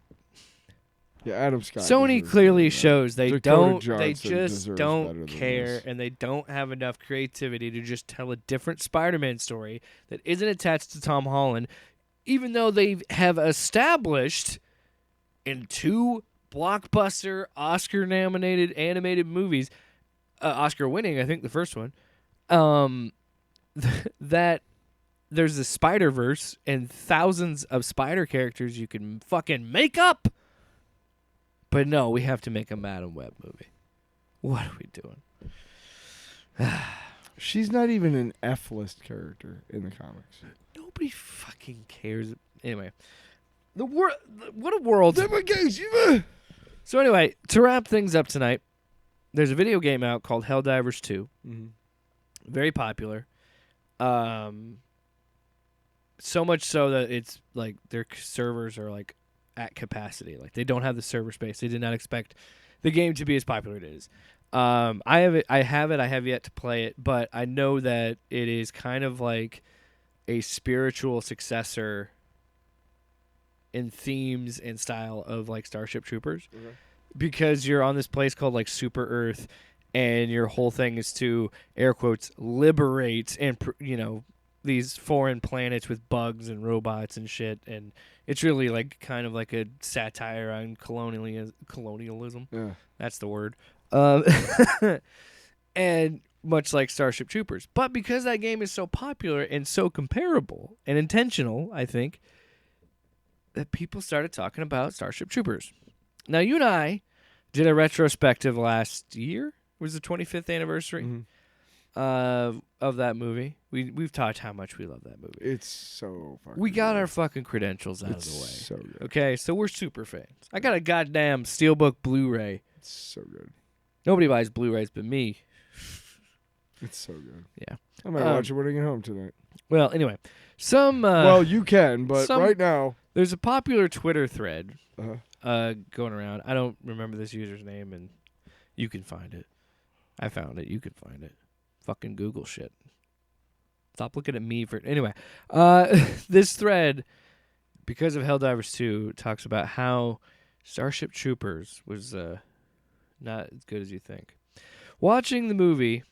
Yeah, Adam Scott. Sony clearly shows they Dakota don't. They Johnson just deserves better don't than care, this. and they don't have enough creativity to just tell a different Spider-Man story that isn't attached to Tom Holland, even though they have established in 2 blockbuster Oscar-nominated animated movies, Oscar-winning, I think the first one, that there's the Spider-Verse and thousands of Spider characters you can fucking make up. But no, we have to make a Madam Web movie. What are we doing? She's not even an F-list character in the comics. Nobody fucking cares. Anyway, what a world. So anyway, to wrap things up tonight, there's a video game out called Helldivers 2. Mm-hmm. Very popular. So much so that it's like their servers are like at capacity. Like they don't have the server space. They did not expect the game to be as popular as it is. I have it. I have yet to play it, but I know that it is kind of like a spiritual successor in themes and style of like Starship Troopers, because you're on this place called like Super Earth, and your whole thing is to air quotes liberate and these foreign planets with bugs and robots and shit, and it's really like kind of like a satire on colonialism. Yeah. That's the word. And much like Starship Troopers. But because that game is so popular and so comparable and intentional, I think, that people started talking about Starship Troopers. Now, you and I did a retrospective last year. It was the 25th anniversary of that movie. We've talked how much we love that movie. It's so fucking We got good. our fucking credentials out It's of the way. so good. Okay, so we're super fans. I got a goddamn Steelbook Blu-ray. It's so good. Nobody buys Blu-rays but me. It's so good. Yeah. I might watch it when I get home tonight. Well, anyway, well, you can, but right now there's a popular Twitter thread Uh-huh. going around. I don't remember this user's name, and you can find it. I found it. You can find it. Fucking Google shit. Stop looking at me for anyway. This thread, because of Helldivers 2, talks about how Starship Troopers was not as good as you think. Watching the movie,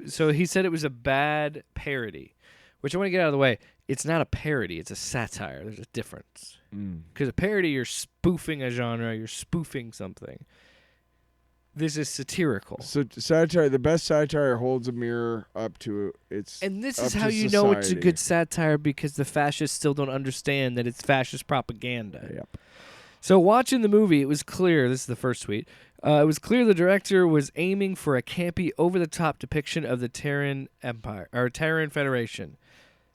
so he said it was a bad parody, which I want to get out of the way. It's not a parody; it's a satire. There's a difference. Because a parody, you're spoofing a genre, you're spoofing something. This is satirical. So satire, the best satire holds a mirror up to its. And this up is to how you know it's a society. good satire, because the fascists still don't understand that it's fascist propaganda. Yep. So watching the movie, it was clear. This is the first tweet. It was clear the director was aiming for a campy, over-the-top depiction of the Terran Empire or Terran Federation.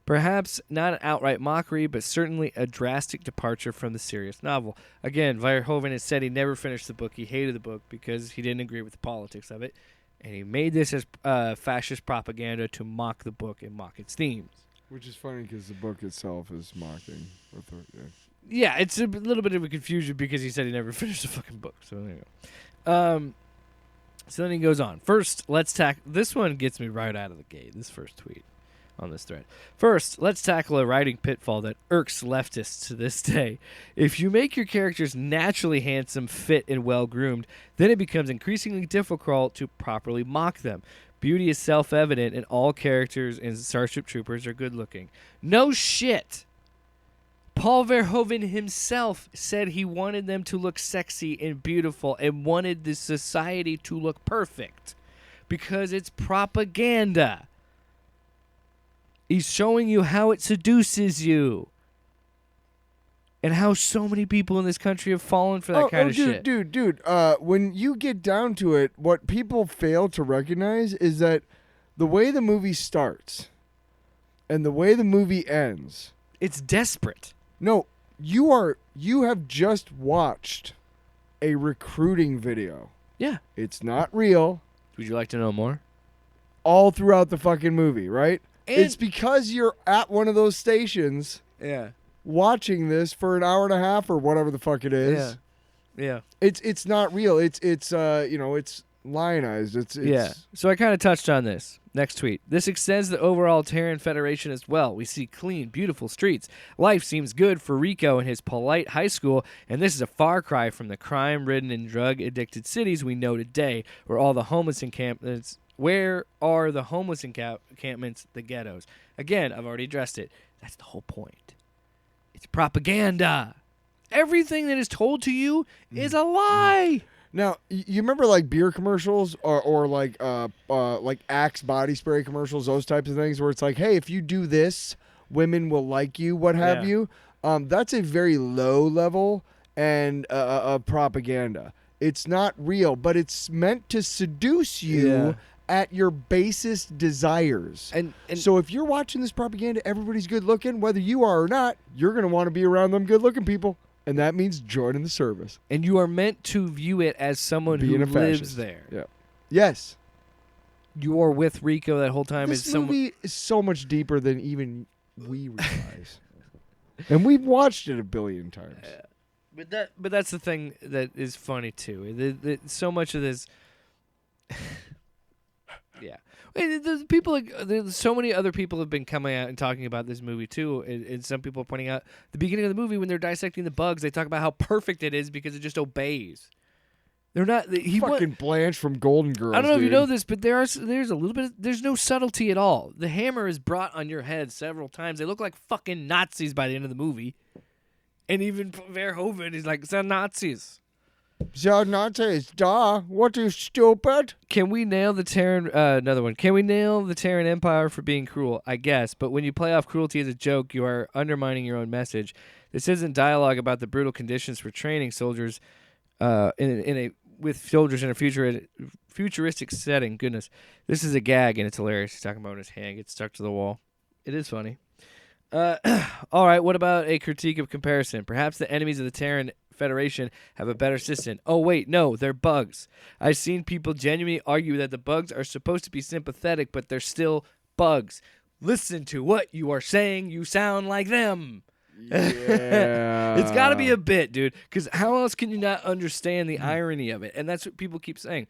Perhaps not an outright mockery, but certainly a drastic departure from the serious novel. Again, Verhoeven has said he never finished the book. He hated the book because he didn't agree with the politics of it. And he made this as fascist propaganda to mock the book and mock its themes. Which is funny because the book itself is mocking. Yeah, it's a little bit of a confusion because he said he never finished the fucking book. So there you go. So then he goes on. First, let's tackle... This one gets me right out of the gate, this first tweet on this thread. First, let's tackle a writing pitfall that irks leftists to this day. If you make your characters naturally handsome, fit, and well-groomed, then it becomes increasingly difficult to properly mock them. Beauty is self-evident, and all characters in Starship Troopers are good-looking. No shit! Paul Verhoeven himself said he wanted them to look sexy and beautiful and wanted the society to look perfect because it's propaganda. He's showing you how it seduces you and how so many people in this country have fallen for that kind of shit. Dude, when you get down to it, what people fail to recognize is that the way the movie starts and the way the movie ends, it's desperate. No, you have just watched a recruiting video. Yeah. It's not real. Would you like to know more? All throughout the fucking movie, right? And it's because you're at one of those stations watching this for an hour and a half or whatever the fuck it is. Yeah. It's not real. It's lionized. It's So I kind of touched on this. Next tweet. This extends the overall Terran Federation as well. We see clean, beautiful streets. Life seems good for Rico and his polite high school, and this is a far cry from the crime-ridden and drug-addicted cities we know today, where all the homeless encampments... Where are the homeless encampments, the ghettos? Again, I've already addressed it. That's the whole point. It's propaganda. Everything that is told to you is a lie. Now, you remember like beer commercials or like Axe body spray commercials, those types of things where it's like, hey, if you do this, women will like you, what have you. That's a very low level and of propaganda. It's not real, but it's meant to seduce you at your basest desires. And so if you're watching this propaganda, everybody's good looking, whether you are or not, you're going to want to be around them good looking people. And that means joining the service. And you are meant to view it as someone Being who a lives fascist. there. Yeah. Yes. You are with Rico that whole time. This movie is so much deeper than even we realize. And we've watched it a billion times. But that's the thing that is funny too. So much of this... Yeah. The people, so many other people have been coming out and talking about this movie too, and some people are pointing out the beginning of the movie when they're dissecting the bugs, they talk about how perfect it is because it just obeys. They're not. Blanche from Golden Girls. I don't know if you know this, but there's a little bit. There's no subtlety at all. The hammer is brought on your head several times. They look like fucking Nazis by the end of the movie, and even Verhoeven is like, "They're Nazis." They're Nazis, duh. What, are you stupid? Can we nail the Terran... another one. Can we nail the Terran Empire for being cruel? I guess. But when you play off cruelty as a joke, you are undermining your own message. This isn't dialogue about the brutal conditions for training soldiers with soldiers in a futuristic setting. Goodness, this is a gag and it's hilarious. He's talking about his hand gets stuck to the wall. It is funny. All right, what about a critique of comparison? Perhaps the enemies of the Terran Federation have a better system. Oh, wait, no, they're bugs. I've seen people genuinely argue that the bugs are supposed to be sympathetic, but they're still bugs. Listen to what you are saying. You sound like them. Yeah. It's got to be a bit, dude, because how else can you not understand the irony of it? And that's what people keep saying.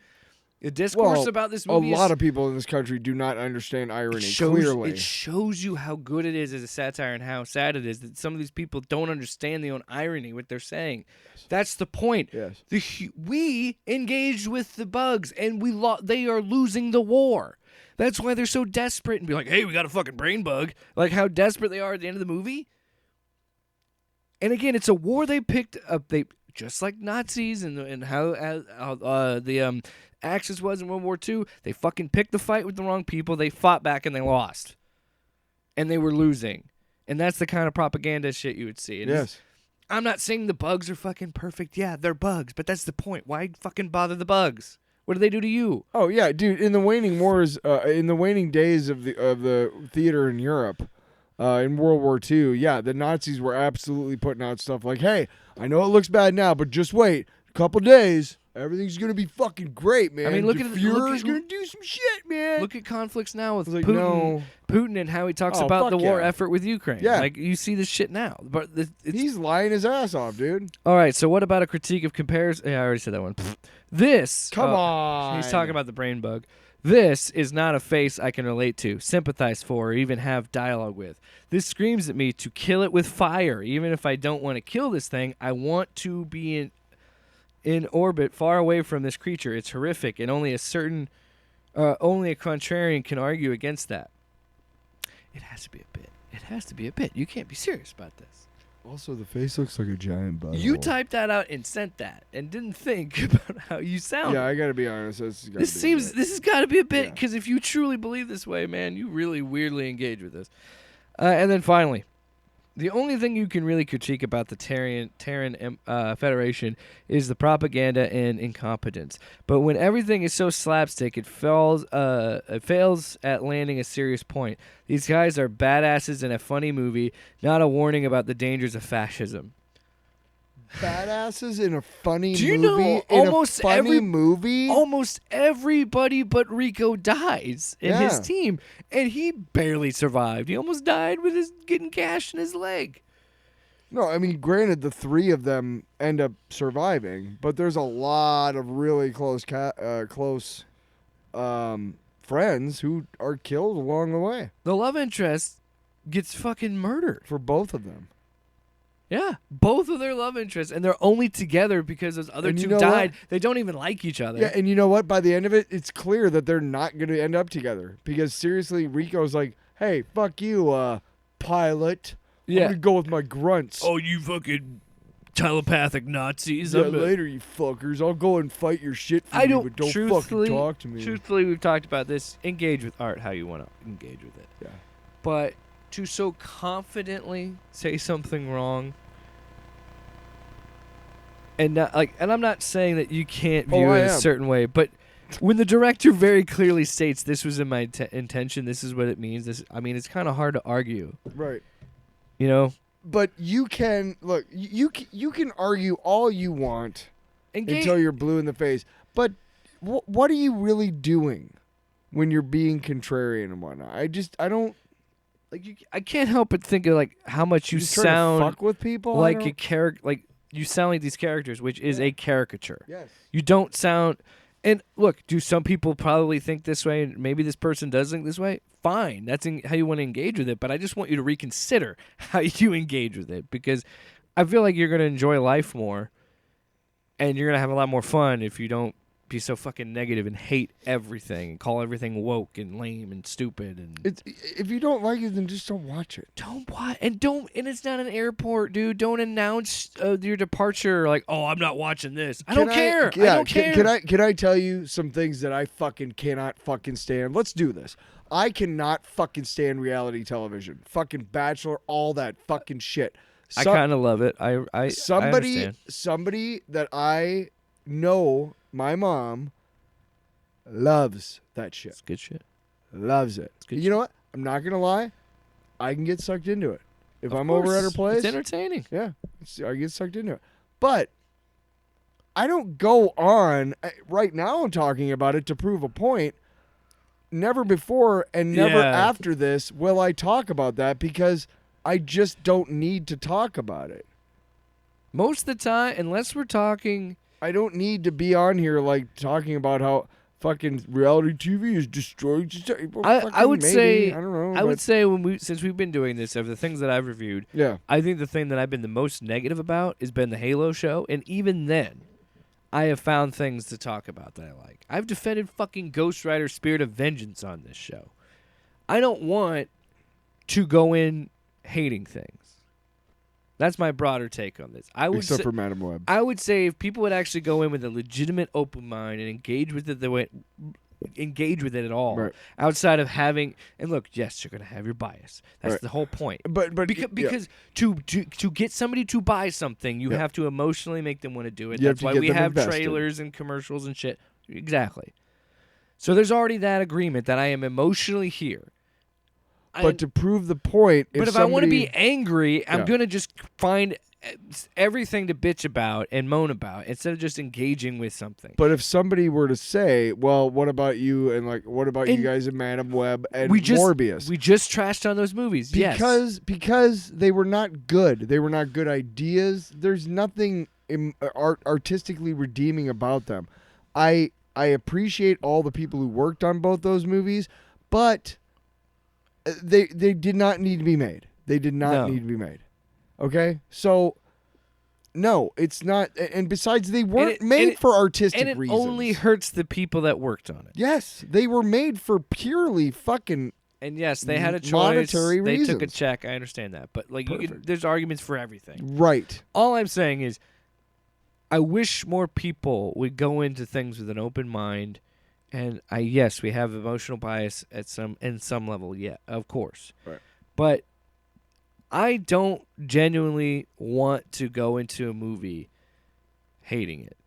The discourse about this movie a lot of people in this country do not understand irony, clearly. It shows you how good it is as a satire and how sad it is that some of these people don't understand the own irony, what they're saying. Yes. That's the point. Yes. We engaged with the bugs, and they are losing the war. That's why they're so desperate and be like, hey, we got a fucking brain bug. Like how desperate they are at the end of the movie. And again, it's a war they picked up. They just like Nazis and how the Axis was in World War II. They fucking picked the fight with the wrong people. They fought back and they lost. And they were losing. And that's the kind of propaganda shit you would see. Yes. I'm not saying the bugs are fucking perfect. Yeah, they're bugs. But that's the point. Why fucking bother the bugs? What do they do to you? Oh, yeah, dude. In the waning wars, in the waning days of the theater in Europe, in World War II, yeah, the Nazis were absolutely putting out stuff like, hey, I know it looks bad now, but just wait. A couple days, everything's going to be fucking great, man. I mean, look at Führer's going to do some shit, man. Look at conflicts now with like, Putin, no. Putin and how he talks Oh, about the war yeah. effort with Ukraine. Yeah. Like, you see this shit now. But he's lying his ass off, dude. All right, so what about a critique of comparison? Yeah, I already said that one. This. Come on. He's talking about the brain bug. This is not a face I can relate to, sympathize for, or even have dialogue with. This screams at me to kill it with fire. Even if I don't want to kill this thing, I want to be in orbit far away from this creature. It's horrific, and only a contrarian can argue against that. It has to be a bit. It has to be a bit. You can't be serious about this. Also, the face looks like a giant bug. You typed that out and sent that, and didn't think about how you sound. Yeah, I gotta be honest. This has got to be a bit, because if you truly believe this way, man, you really weirdly engage with this. And then finally, the only thing you can really critique about the Terran Federation is the propaganda and incompetence. But when everything is so slapstick, it fails at landing a serious point. These guys are badasses in a funny movie, not a warning about the dangers of fascism. Badasses in a funny movie? Do you know almost movie? Almost everybody but Rico dies in his team, and he barely survived. He almost died with his getting gashed in his leg. No, I mean, granted, the three of them end up surviving, but there's a lot of really close friends who are killed along the way. The love interest gets fucking murdered. For both of them. Yeah, both of their love interests, and they're only together because those other two died. What? They don't even like each other. Yeah, and you know what? By the end of it, it's clear that they're not going to end up together. Because seriously, Rico's like, hey, fuck you, pilot. I'm going to go with my grunts. Oh, you fucking telepathic Nazis. Yeah, later, you fuckers. I'll go and fight your shit for you, but don't fucking talk to me. Truthfully, we've talked about this. Engage with art how you want to engage with it. Yeah. But to so confidently say something wrong, and I'm not saying that you can't view it a certain way, but when the director very clearly states this was in my intention, this is what it means. It's kind of hard to argue, right? You know. But you can look. You can argue all you want until you're blue in the face. But what are you really doing when you're being contrarian and whatnot? I don't. I can't help but think of how much you sound to fuck with people like a character. Like you sound like these characters, which is a caricature. Yes. You don't sound. And look, do some people probably think this way? And maybe this person does think this way. Fine, that's how you want to engage with it. But I just want you to reconsider how you engage with it, because I feel like you're going to enjoy life more, and you're going to have a lot more fun if you don't be so fucking negative and hate everything and call everything woke and lame and stupid. And if you don't like it, then just don't watch it. Don't watch, and it's not an airport, dude. Don't announce your departure like, oh, I'm not watching this. I don't care. I don't care. Can I tell you some things that I fucking cannot fucking stand? Let's do this. I cannot fucking stand reality television. Fucking Bachelor, all that fucking shit. I kind of love it. I understand. Somebody that I know, my mom loves that shit. It's good shit. Loves it. good You know what? I'm not gonna lie. I can get sucked into it if I'm over at her place. It's entertaining. Yeah, I get sucked into it. But I don't go on right now. I'm talking about it to prove a point. Never before and never after this will I talk about that because I just don't need to talk about it. Most of the time, unless we're talking, I don't need to be on here like talking about how fucking reality TV is destroying society. I would say, I don't know. I would say since we've been doing this, of the things that I've reviewed, I think the thing that I've been the most negative about has been the Halo show, and even then, I have found things to talk about that I like. I've defended fucking Ghost Rider Spirit of Vengeance on this show. I don't want to go in hating things. That's my broader take on this. Except for Madam Web. I would say if people would actually go in with a legitimate open mind and engage with it at all, outside of having, and look, yes, you're gonna have your bias. That's the whole point. But because to get somebody to buy something, you have to emotionally make them want to do it. You That's why we have trailers and commercials and shit. Exactly. So there's already that agreement that I am emotionally here. But to prove the point, if I want to be angry, I'm going to just find everything to bitch about and moan about instead of just engaging with something. But if somebody were to say, well, what about you and like what about you guys in Madam Web and Morbius? We just trashed on those movies. Because they were not good. They were not good ideas. There's nothing artistically redeeming about them. I appreciate all the people who worked on both those movies, but they did not need to be made. They did not need to be made. Okay? So, no, it's not. And besides, they weren't made for artistic reasons. And it only hurts the people that worked on it. Yes, they were made for purely fucking And yes, they had a choice. monetary they reasons. took a check. I understand that. But like, there's arguments for everything. Right. All I'm saying is, I wish more people would go into things with an open mind. And yes, we have emotional bias in some level, yeah, of course. Right. But I don't genuinely want to go into a movie hating it.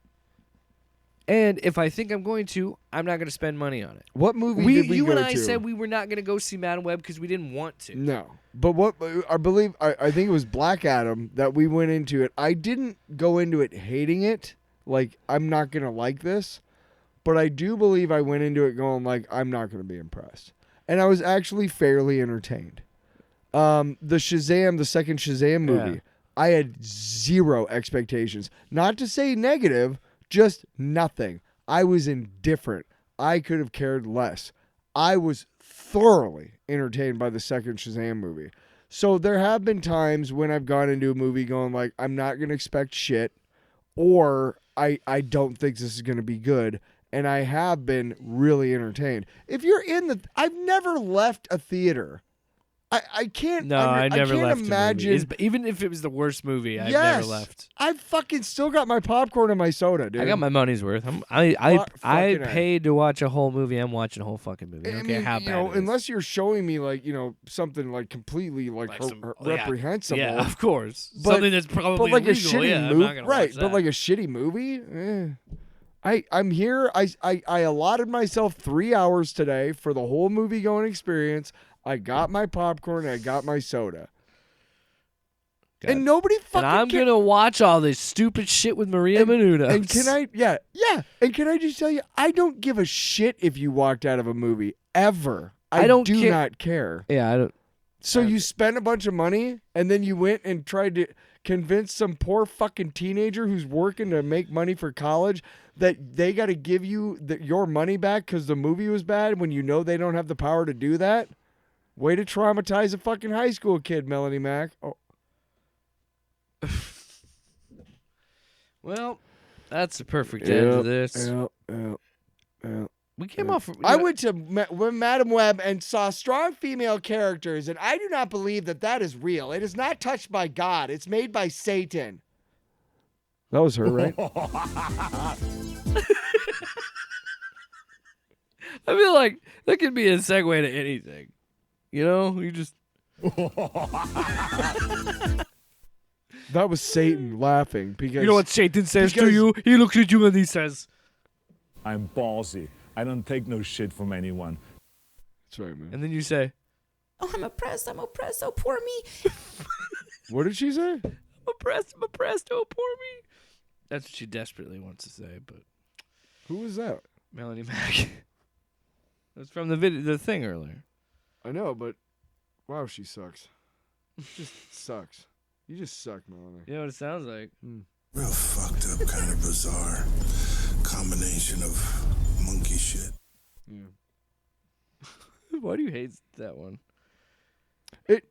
And if I think I'm going to, I'm not going to spend money on it. What movie did we go to? You and I said we were not going to go see Madam Web because we didn't want to. No. But what I think it was Black Adam that we went into it. I didn't go into it hating it. Like, I'm not going to like this. But I do believe I went into it going like, I'm not going to be impressed. And I was actually fairly entertained. The second Shazam movie, I had zero expectations. Not to say negative, just nothing. I was indifferent. I could have cared less. I was thoroughly entertained by the second Shazam movie. So there have been times when I've gone into a movie going like, I'm not going to expect shit, or I don't think this is going to be good. And I have been really entertained. If you're I've never left a theater. I can't. No, I never left. Imagine, even if it was the worst movie, I've never left. I've fucking still got my popcorn and my soda, dude. I got my money's worth. I paid to watch a whole movie. I'm watching a whole fucking movie. I don't care how bad it is. Unless you're showing me like something like completely like reprehensible. Yeah, of course. Something that's probably like illegal. a shitty movie, I'm not gonna watch that. But like a shitty movie. I'm here. I allotted myself 3 hours today for the whole movie going experience. I got my popcorn and I got my soda. Good. And nobody fucking. And I'm gonna watch all this stupid shit with Maria Menounos. And can I? Yeah. And can I just tell you, I don't give a shit if you walked out of a movie ever. I do not care. Yeah, I don't. So you spent a bunch of money and then you went and tried to convince some poor fucking teenager who's working to make money for college that they got to give you your money back because the movie was bad when you know they don't have the power to do that? Way to traumatize a fucking high school kid, Melanie Mac. Oh. Well, that's the perfect end to this. We came off. I went to Madam Web and saw strong female characters, and I do not believe that is real. It is not touched by God. It's made by Satan. That was her, right? I feel like that could be a segue to anything. You know, you just. That was Satan laughing because You know what Satan says to because- you? He looks at you and he says, I'm ballsy. I don't take no shit from anyone. That's right, man. and then you say, Oh, I'm oppressed, oh, poor me. What did she say? I'm oppressed, oh, poor me. That's what she desperately wants to say, but Who was that? Melanie Mac. That's from the thing earlier. I know, but wow, she sucks. Just sucks. You just suck, Melanie. You know what it sounds like? Real fucked up, kind of bizarre combination of monkey shit. Yeah. Why do you hate that one? It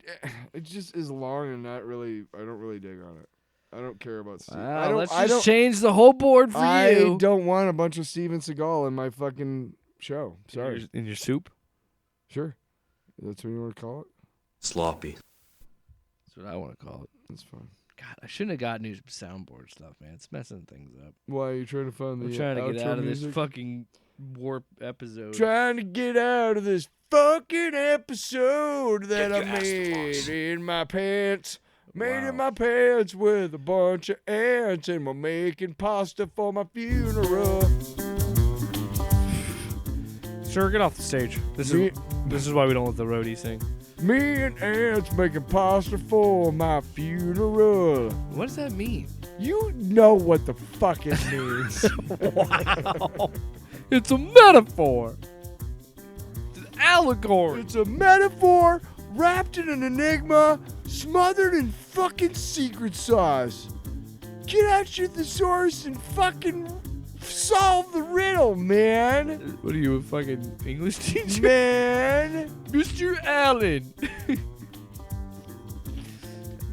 just is long and not really. I don't really dig on it. I don't care about Steve. Wow, let's just change the whole board for you. I don't want a bunch of Steven Seagal in my fucking show. Sorry. In your soup? Sure. That's what you want to call it? Sloppy. That's what I want to call it. That's fine. God, I shouldn't have gotten new soundboard stuff, man. It's messing things up. Why are you trying to find the We're trying to get outro out of music? this fucking warp episode. Trying to get out of this fucking episode that I made in my pants. Made in my pants with a bunch of ants, and we're making pasta for my funeral. Sir, get off the stage. This is why we don't let the roadie sing. Me and ants making pasta for my funeral. What does that mean? You know what the fuck it means. Wow. It's a metaphor. It's an allegory. It's a metaphor wrapped in an enigma, smothered in fucking secret sauce. Get out your thesaurus and fucking solve the riddle, man. What are you, a fucking English teacher? Man. Mr. Allen.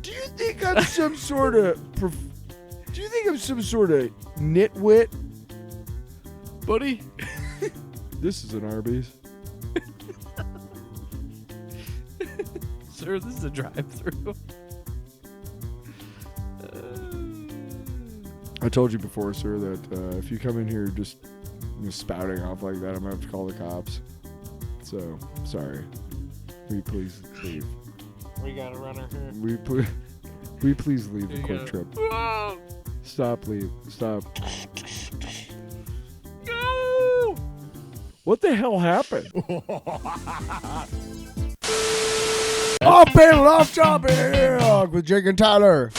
Do you think I'm some sort of... Do you think I'm some sort of nitwit? Buddy? This is an Arby's. Sir, this is a drive-thru. I told you before, sir, that if you come in here just spouting off like that, I'm going to have to call the cops. So, sorry. Will you please leave? We got a runner here. Will you please leave the quick trip? Whoa! Stop, leave. Stop. No! What the hell happened? Off panel, off topic with Jake and Tyler.